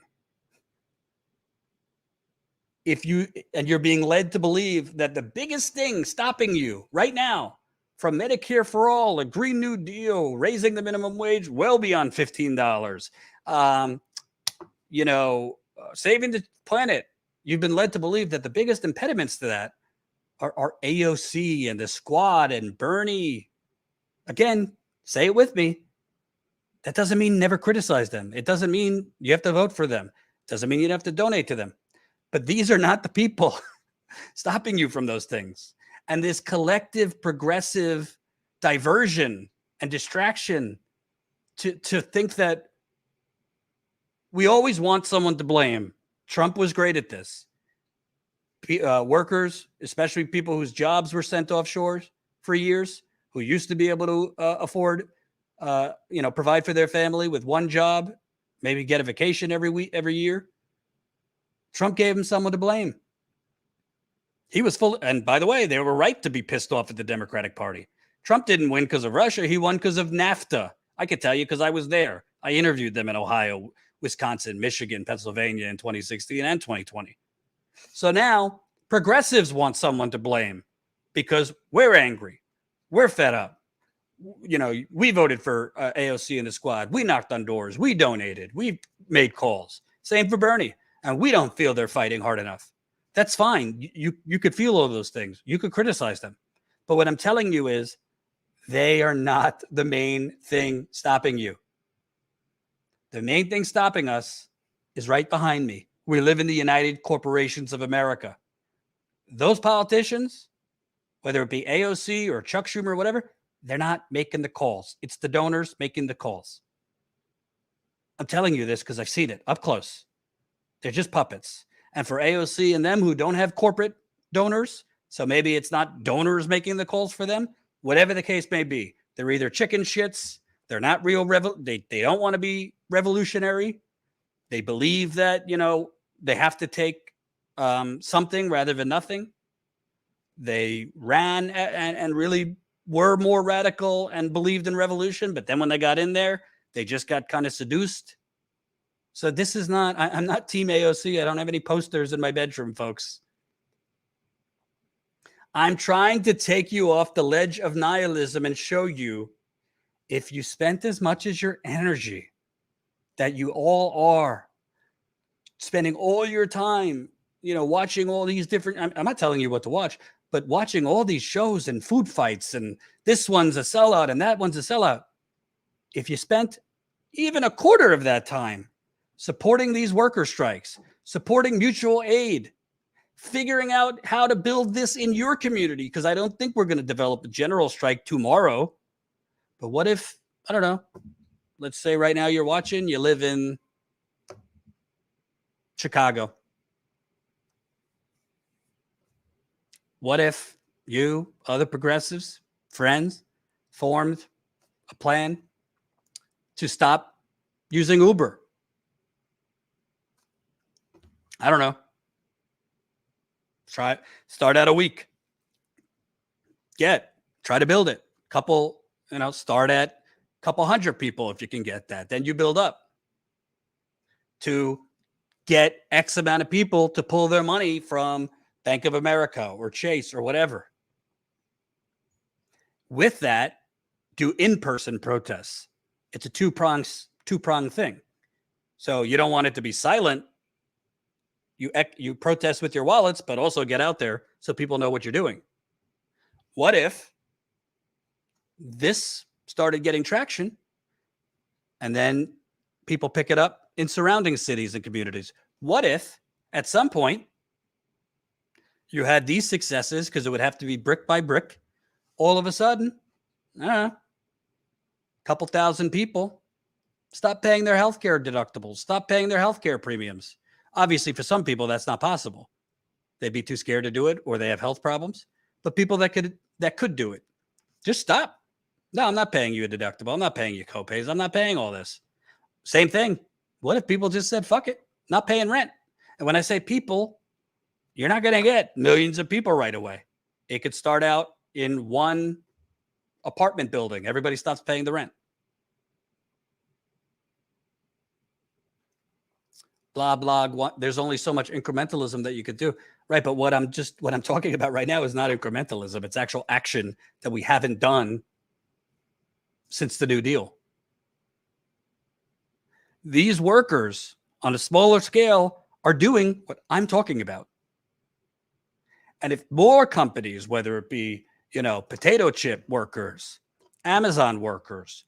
You're being led to believe that the biggest thing stopping you right now from Medicare for all, a Green New Deal, raising the minimum wage well beyond $15, saving the planet. You've been led to believe that the biggest impediments to that are AOC and the squad and Bernie. Again, say it with me. That doesn't mean never criticize them. It doesn't mean you have to vote for them. It doesn't mean you have to donate to them. But these are not the people stopping you from those things. And this collective progressive diversion and distraction to think that we always want someone to blame. Trump was great at this. Workers, especially people whose jobs were sent offshore for years, who used to be able to afford, provide for their family with one job, maybe get a vacation every year. Trump gave him someone to blame. He was full. And by the way, they were right to be pissed off at the Democratic Party. Trump didn't win because of Russia. He won because of NAFTA. I could tell you because I was there. I interviewed them in Ohio, Wisconsin, Michigan, Pennsylvania in 2016 and 2020. So now progressives want someone to blame because we're angry. We're fed up. You know, we voted for AOC in the squad. We knocked on doors. We donated. We made calls. Same for Bernie. And we don't feel they're fighting hard enough. That's fine. You could feel all those things. You could criticize them. But what I'm telling you is they are not the main thing stopping you. The main thing stopping us is right behind me. We live in the United Corporations of America. Those politicians, whether it be AOC or Chuck Schumer or whatever, they're not making the calls. It's the donors making the calls. I'm telling you this because I've seen it up close. They're just puppets. And for AOC and them who don't have corporate donors, so maybe it's not donors making the calls for them, whatever the case may be, they're either chicken shits, they're not real, they don't want to be revolutionary. They believe that, you know, they have to take something rather than nothing. They ran and really were more radical and believed in revolution. But then when they got in there, they just got kind of seduced. So this is not, I'm not Team AOC. I don't have any posters in my bedroom, folks. I'm trying to take you off the ledge of nihilism and show you if you spent as much as your energy that you all are spending all your time, you know, watching all these different, I'm not telling you what to watch, but watching all these shows and food fights and this one's a sellout and that one's a sellout. If you spent even a quarter of that time supporting these worker strikes, supporting mutual aid, figuring out how to build this in your community, because I don't think we're going to develop a general strike tomorrow. But what if, I don't know, let's say right now you're watching, you live in Chicago. What if you, other progressives, friends, formed a plan to stop using Uber? I don't know. Start out a week. Try to build it. Start at a couple hundred people if you can get that. Then you build up to get X amount of people to pull their money from Bank of America or Chase or whatever. With that, do in-person protests. It's a two-pronged thing. So you don't want it to be silent. You protest with your wallets, but also get out there so people know what you're doing. What if this started getting traction and then people pick it up in surrounding cities and communities? What if at some point you had these successes, because it would have to be brick by brick, all of a sudden, a couple thousand people stop paying their healthcare deductibles, stop paying their healthcare premiums. Obviously, for some people, that's not possible. They'd be too scared to do it, or they have health problems. But people that could do it, just stop. No, I'm not paying you a deductible. I'm not paying you copays. I'm not paying all this. Same thing. What if people just said, fuck it, not paying rent? And when I say people, you're not going to get millions of people right away. It could start out in one apartment building. Everybody stops paying the rent. Blah, blah. There's only so much incrementalism that you could do. Right. But what I'm talking about right now is not incrementalism. It's actual action that we haven't done since the New Deal. These workers on a smaller scale are doing what I'm talking about. And if more companies, whether it be, potato chip workers, Amazon workers,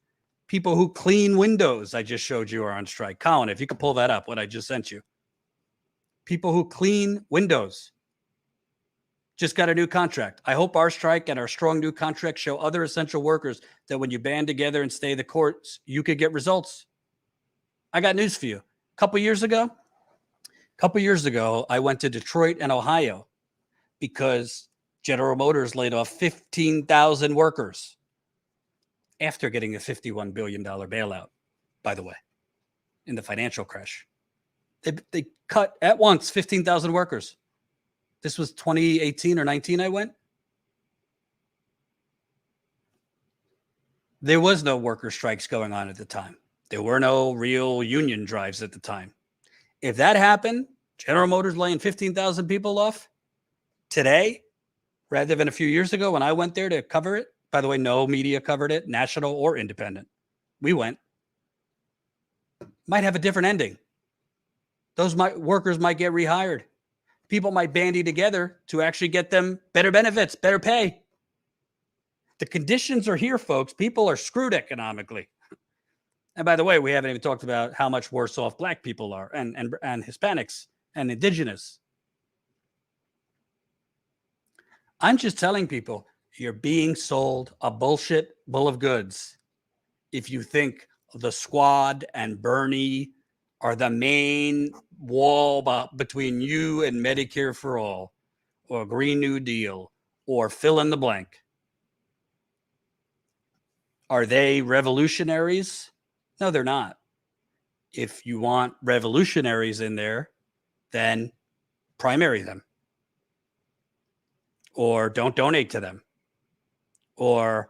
people who clean windows, I just showed you, are on strike. Colin, if you could pull that up, what I just sent you. People who clean windows just got a new contract. I hope our strike and our strong new contract show other essential workers that when you band together and stay the course, you could get results. I got news for you. A couple years ago, I went to Detroit and Ohio because General Motors laid off 15,000 workers after getting a $51 billion bailout, by the way, in the financial crash. They cut at once 15,000 workers. This was 2018 or 19 I went. There was no worker strikes going on at the time. There were no real union drives at the time. If that happened, General Motors laying 15,000 people off today, rather than a few years ago when I went there to cover it. By the way, no media covered it, national or independent. We went. Might have a different ending. Those workers might get rehired. People might bandy together to actually get them better benefits, better pay. The conditions are here, folks. People are screwed economically. And by the way, we haven't even talked about how much worse off Black people are and Hispanics and indigenous. I'm just telling people, you're being sold a bullshit bill of goods if you think the Squad and Bernie are the main wall between you and Medicare for All or Green New Deal or fill in the blank. Are they revolutionaries? No, they're not. If you want revolutionaries in there, then primary them. Or don't donate to them. Or,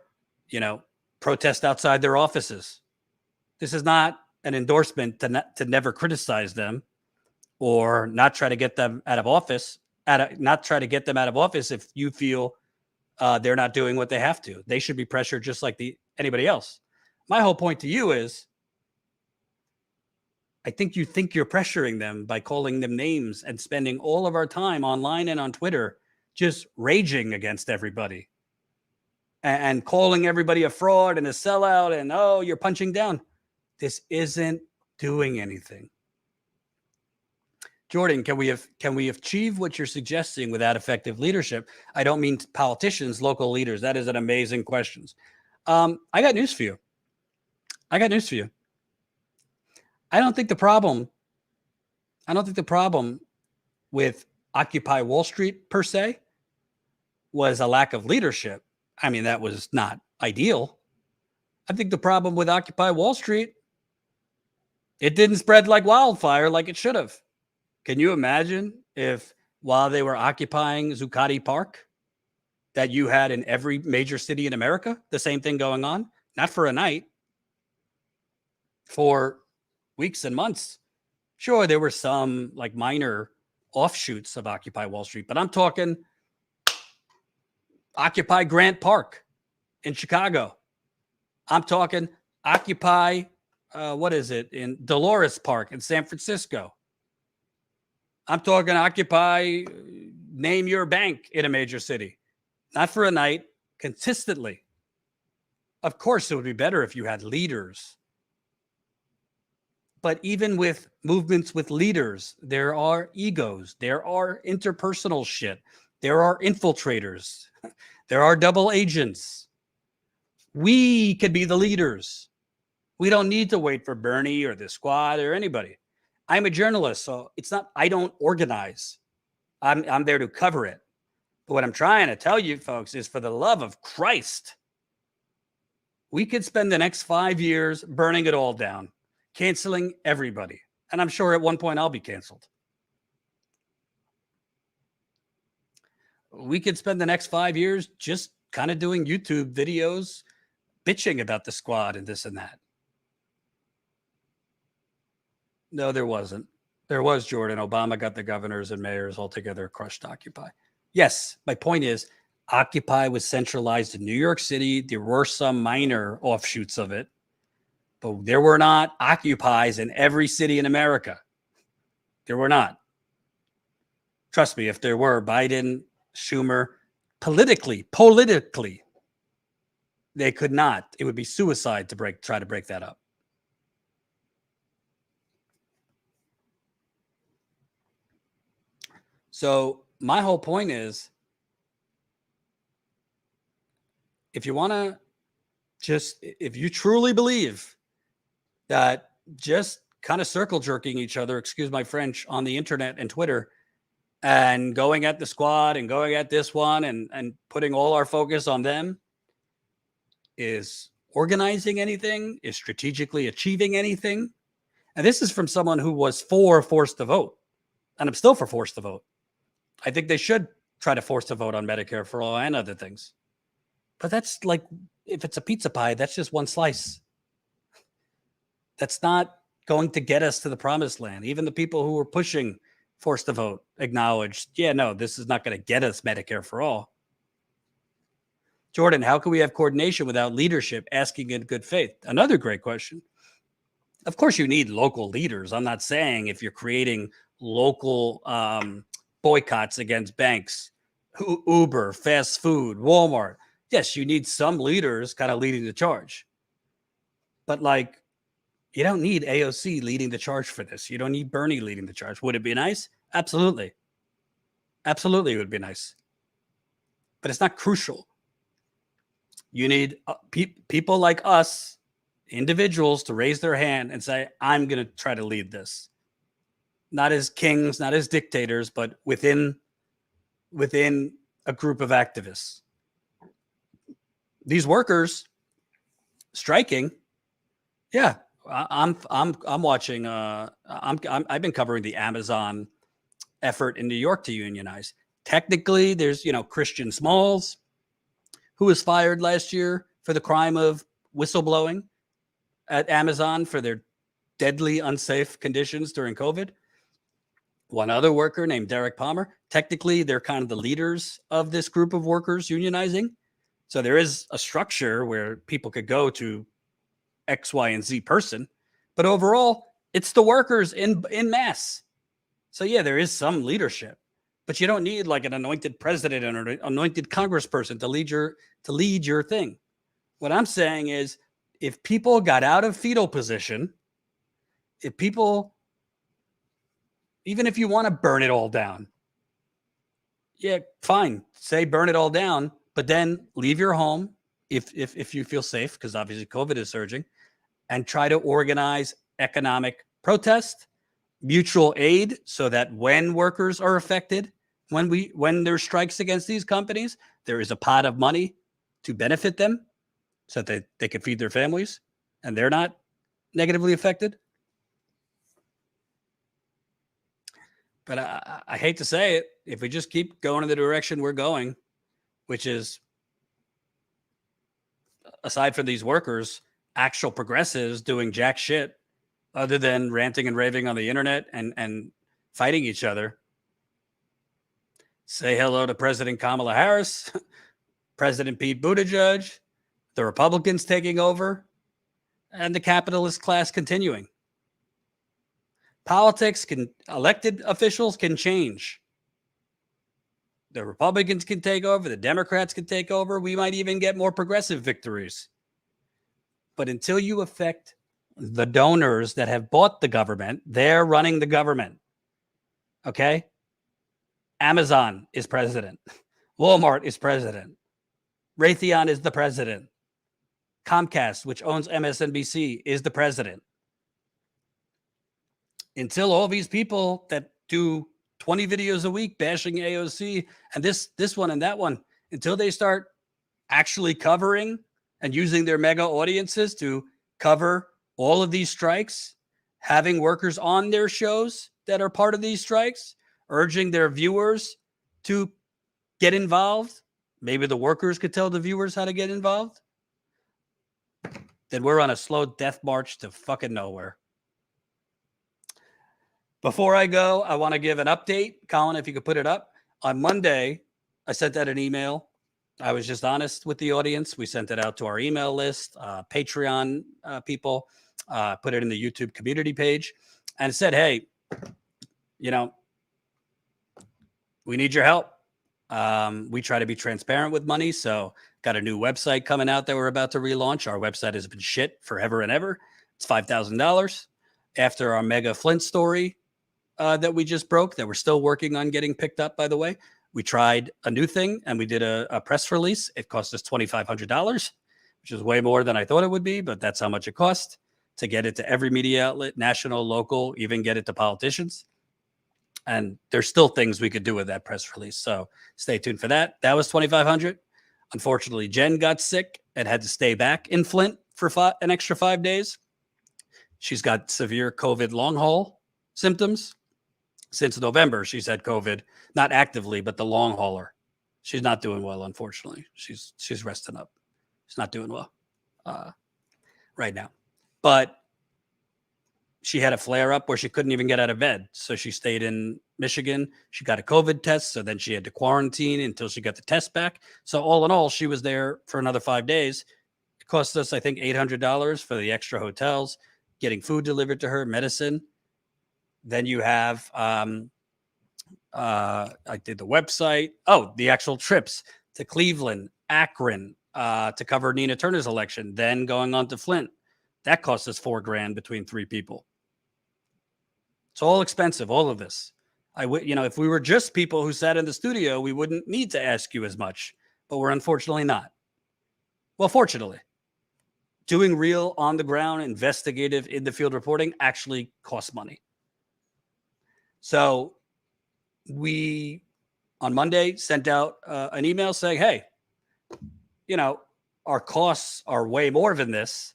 protest outside their offices. This is not an endorsement to never criticize them or not try to get them out of office, not try to get them out of office if you feel they're not doing what they have to. They should be pressured just like anybody else. My whole point to you is, I think you're pressuring them by calling them names and spending all of our time online and on Twitter just raging against everybody and calling everybody a fraud and a sellout and, oh, you're punching down. This isn't doing anything. Jordan, can we achieve what you're suggesting without effective leadership? I don't mean politicians, local leaders. That is an amazing question. I got news for you. I don't think the problem with Occupy Wall Street per se was a lack of leadership. I mean, that was not ideal. I think the problem with Occupy Wall Street, it didn't spread like wildfire like it should have. Can you imagine if while they were occupying Zuccotti Park that you had in every major city in America, the same thing going on? Not for a night, for weeks and months. Sure, there were some like minor offshoots of Occupy Wall Street, but I'm talking Occupy Grant Park in Chicago. I'm talking Occupy, in Dolores Park in San Francisco. I'm talking Occupy Name Your Bank in a major city. Not for a night, consistently. Of course, it would be better if you had leaders. But even with movements with leaders, there are egos. There are interpersonal shit. There are infiltrators. There are double agents. We could be the leaders. We don't need to wait for Bernie or the Squad or anybody. I'm a journalist, so it's not, I don't organize. I'm there to cover it. But what I'm trying to tell you folks is, for the love of Christ, we could spend the next 5 years burning it all down, canceling everybody. And I'm sure at one point I'll be canceled. We could spend the next 5 years just kind of doing YouTube videos, bitching about the Squad and this and that. No, there wasn't. There was, Jordan. Obama got the governors and mayors all together, crushed Occupy. Yes, my point is, Occupy was centralized in New York City. There were some minor offshoots of it, but there were not Occupies in every city in America. There were not. Trust me, if there were, Biden, Schumer, politically, they could not. It would be suicide to try to break that up. So my whole point is, if you want to if you truly believe that just kind of circle jerking each other, excuse my French, on the internet and Twitter and going at the Squad and going at this one and putting all our focus on them is organizing anything, is strategically achieving anything. And this is from someone who was for forced to vote. And I'm still for forced to vote. I think they should try to force a vote on Medicare for all and other things. But that's like, if it's a pizza pie, that's just one slice. That's not going to get us to the promised land. Even the people who were pushing forced to vote acknowledged, yeah, no, this is not going to get us Medicare for all. Jordan, how can we have coordination without leadership asking in good faith? Another great question. Of course, you need local leaders. I'm not saying if you're creating local boycotts against banks, Uber, fast food, Walmart. Yes, you need some leaders kind of leading the charge. But like, you don't need AOC leading the charge for this. You don't need Bernie leading the charge. Would it be nice? Absolutely. Absolutely, it would be nice. But it's not crucial. You need people like us, individuals, to raise their hand and say, I'm going to try to lead this. Not as kings, not as dictators, but within a group of activists. These workers striking, yeah, I'm watching. I've been covering the Amazon effort in New York to unionize. Technically, there's Christian Smalls, who was fired last year for the crime of whistleblowing at Amazon for their deadly unsafe conditions during COVID. One other worker named Derek Palmer. Technically, they're kind of the leaders of this group of workers unionizing. So there is a structure where people could go to X, Y, and Z person. But overall, it's the workers in mass. So yeah, there is some leadership. But you don't need like an anointed president or an anointed congressperson to lead your thing. What I'm saying is, if people got out of fetal position, if people, even if you want to burn it all down, yeah, fine, say burn it all down, but then leave your home if you feel safe, because obviously COVID is surging, and try to organize economic protest, mutual aid, so that when workers are affected, when there's strikes against these companies, there is a pot of money to benefit them so that they can feed their families and they're not negatively affected. But I hate to say it, if we just keep going in the direction we're going, which is, aside from these workers, actual progressives doing jack shit other than ranting and raving on the internet and fighting each other. Say hello to President Kamala Harris, President Pete Buttigieg, the Republicans taking over, and the capitalist class continuing. Politics elected officials can change. The Republicans can take over, the Democrats can take over. We might even get more progressive victories. But until you affect the donors that have bought the government, they're running the government. Okay? Amazon is president. Walmart is president. Raytheon is the president. Comcast, which owns MSNBC, is the president. Until all these people that do 20 videos a week bashing AOC and this one and that one, until they start actually covering and using their mega audiences to cover all of these strikes, having workers on their shows that are part of these strikes, urging their viewers to get involved. Maybe the workers could tell the viewers how to get involved. Then we're on a slow death march to fucking nowhere. Before I go, I want to give an update. Colin, if you could put it up. On Monday, I sent out an email. I was just honest with the audience. We sent it out to our email list, Patreon people, put it in the YouTube community page, and said, hey, we need your help. We try to be transparent with money. So got a new website coming out that we're about to relaunch. Our website has been shit forever and ever. It's $5,000. After our Mega Flint story that we just broke, that we're still working on getting picked up, by the way, we tried a new thing and we did a press release. It cost us $2,500, which is way more than I thought it would be, but that's how much it cost to get it to every media outlet, national, local, even get it to politicians. And there's still things we could do with that press release. So stay tuned for that. That was $2,500. Unfortunately, Jen got sick and had to stay back in Flint for an extra 5 days. She's got severe COVID long haul symptoms. since November. She's had COVID, not actively, but the long hauler. She's not doing well, unfortunately. She's resting up. She's not doing well right now. But she had a flare up where she couldn't even get out of bed. So she stayed in Michigan. She got a COVID test. So then she had to quarantine until she got the test back. So all in all, she was there for another 5 days. It cost us, I think, $800 for the extra hotels, getting food delivered to her, medicine. Then you have, I did the website. Oh, the actual trips to Cleveland, Akron, to cover Nina Turner's election, then going on to Flint. That cost us $4,000 between 3 people. It's all expensive, all of this. If we were just people who sat in the studio, we wouldn't need to ask you as much, but we're unfortunately not. Well, fortunately, doing real on the ground, investigative in the field reporting actually costs money. So we, on Monday, sent out an email saying, hey, our costs are way more than this,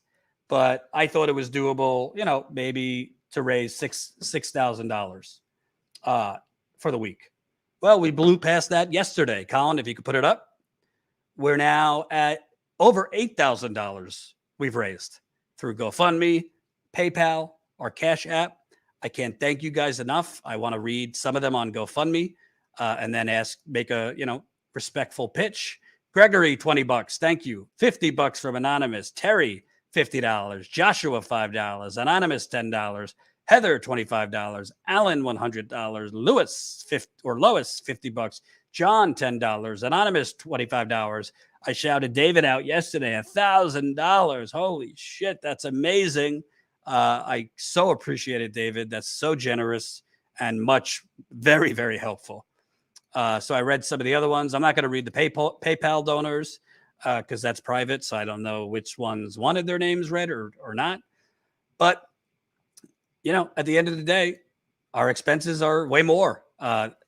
but I thought it was doable, maybe to raise $6,000 for the week. Well, we blew past that yesterday. Colin, if you could put it up, we're now at over $8,000 we've raised through GoFundMe, PayPal, our Cash App. I can't thank you guys enough. I want to read some of them on GoFundMe and then make a, respectful pitch. Gregory, $20. Thank you. $50 from Anonymous. Terry, $50. Joshua, $5. Anonymous, $10. Heather, $25. Alan, $100. Lois, $50. John, $10. Anonymous, $25. I shouted David out yesterday, $1,000. Holy shit, that's amazing. I so appreciate it, David. That's so generous and very, very helpful. So I read some of the other ones. I'm not going to read the PayPal donors because that's private. So I don't know which ones wanted their names read or not. But, at the end of the day, our expenses are way more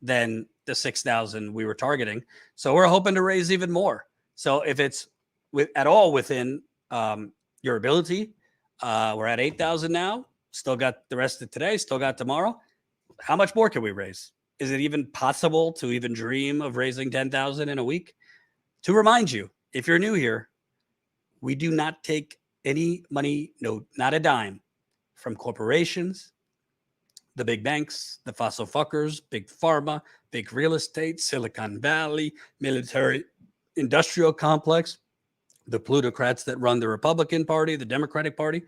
than the 6,000 we were targeting. So we're hoping to raise even more. So if it's at all within your ability, we're at 8,000 now. Still got the rest of today. Still got tomorrow. How much more can we raise? Is it even possible to even dream of raising 10,000 in a week? To remind you, if you're new here, we do not take any money, no, not a dime, from corporations, the big banks, the fossil fuckers, big pharma, big real estate, Silicon Valley, military industrial complex, the plutocrats that run the Republican Party, the Democratic Party.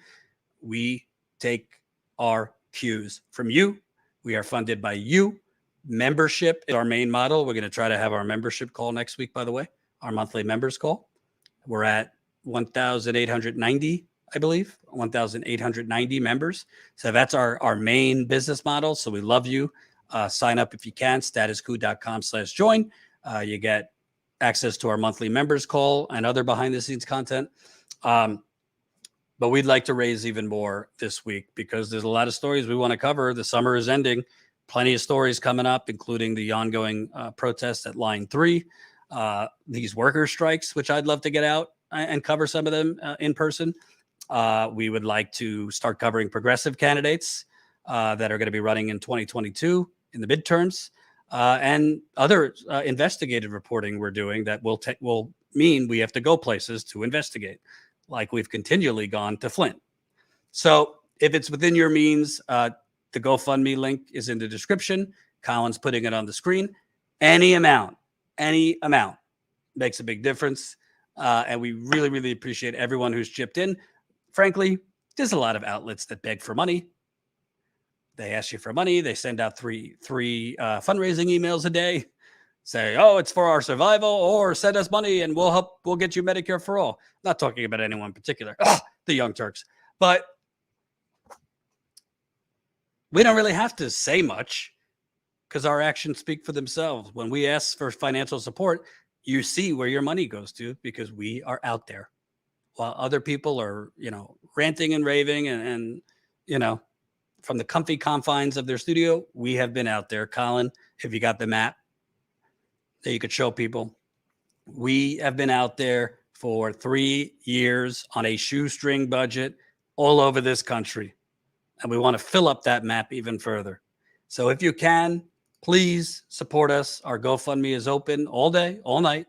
We take our cues from you. We are funded by you. Membership is our main model. We're going to try to have our membership call next week, by the way, our monthly members call. We're at 1,890, I believe, 1,890 members. So that's our main business model. So we love you. Sign up if you can, statuscoup.com/join. You get access to our monthly members call and other behind the scenes content. But we'd like to raise even more this week because there's a lot of stories we want to cover. The summer is ending. Plenty of stories coming up, including the ongoing protests at Line 3, these worker strikes, which I'd love to get out and cover some of them in person. We would like to start covering progressive candidates that are going to be running in 2022 in the midterms and other investigative reporting we're doing that will mean we have to go places to investigate, like we've continually gone to Flint. So if it's within your means, the GoFundMe link is in the description. Colin's putting it on the screen. Any amount makes a big difference. And we really, really appreciate everyone who's chipped in. Frankly, there's a lot of outlets that beg for money. They ask you for money. They send out three fundraising emails a day. Say, oh, it's for our survival, or send us money and we'll get you Medicare for all. Not talking about anyone in particular. The Young Turks. But we don't really have to say much because our actions speak for themselves. When we ask for financial support, you see where your money goes to because we are out there while other people are, ranting and raving and from the comfy confines of their studio. We have been out there. Colin, if you got the map that you could show people, we have been out there for 3 years on a shoestring budget all over this country. And we want to fill up that map even further. So if you can, please support us. Our GoFundMe is open all day, all night.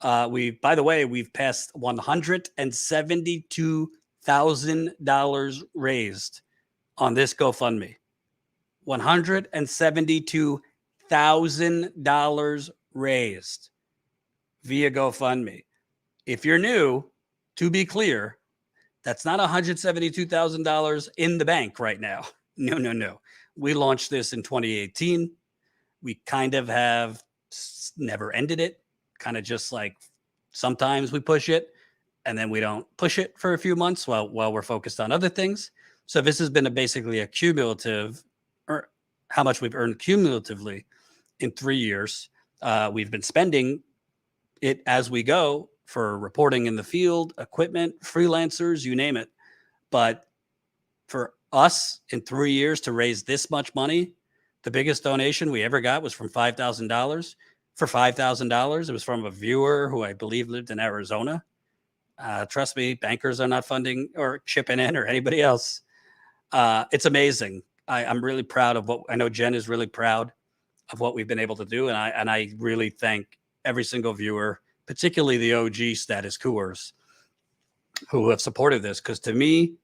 By the way, we've passed $172,000 raised on this GoFundMe. $172,000 raised via GoFundMe. If you're new, to be clear, that's not $172,000 in the bank right now. No. We launched this in 2018. We kind of have never ended it. Kind of just like sometimes we push it and then we don't push it for a few months while we're focused on other things. So this has been basically a cumulative, or how much we've earned cumulatively in 3 years. We've been spending it as we go for reporting in the field, equipment, freelancers, you name it. But for us in 3 years to raise this much money, the biggest donation we ever got was from $5,000. For $5,000, it was from a viewer who I believe lived in Arizona. Trust me, bankers are not funding or chipping in, or anybody else. It's amazing. I'm really proud of what I know. Jen is really proud of what we've been able to do, and I really thank every single viewer, particularly the OG status quoers who have supported this. Because to me,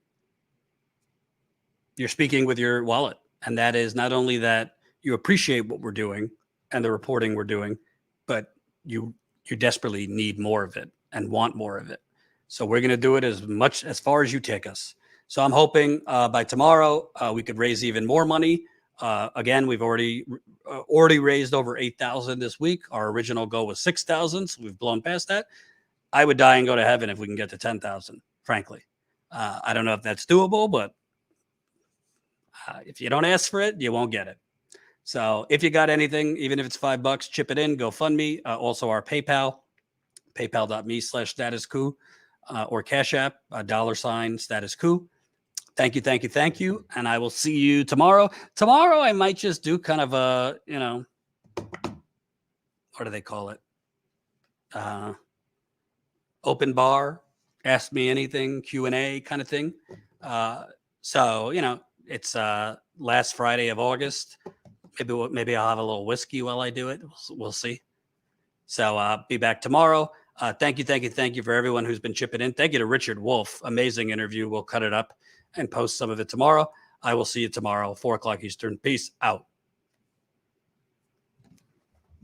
you're speaking with your wallet, and that is not only that you appreciate what we're doing and the reporting we're doing, but you desperately need more of it and want more of it. So we're going to do it as far as you take us. So I'm hoping by tomorrow we could raise even more money. Again, we've already raised over 8,000 this week. Our original goal was 6,000, so we've blown past that. I would die and go to heaven if we can get to 10,000. Frankly, I don't know if that's doable, but if you don't ask for it, you won't get it. So if you got anything, even if it's $5, chip it in, GoFundMe. Also our PayPal, paypal.me/statuscoup, or CashApp, $statuscoup. Thank you. And I will see you tomorrow. Tomorrow, I might just do kind of a, what do they call it? Open bar, ask me anything, Q&A kind of thing. So, it's last Friday of August. Maybe I'll have a little whiskey while I do it. We'll see. So I'll be back tomorrow. Thank you for everyone who's been chipping in. Thank you to Richard Wolff. Amazing interview. We'll cut it up and post some of it tomorrow. I will see you tomorrow, 4 o'clock Eastern. Peace out.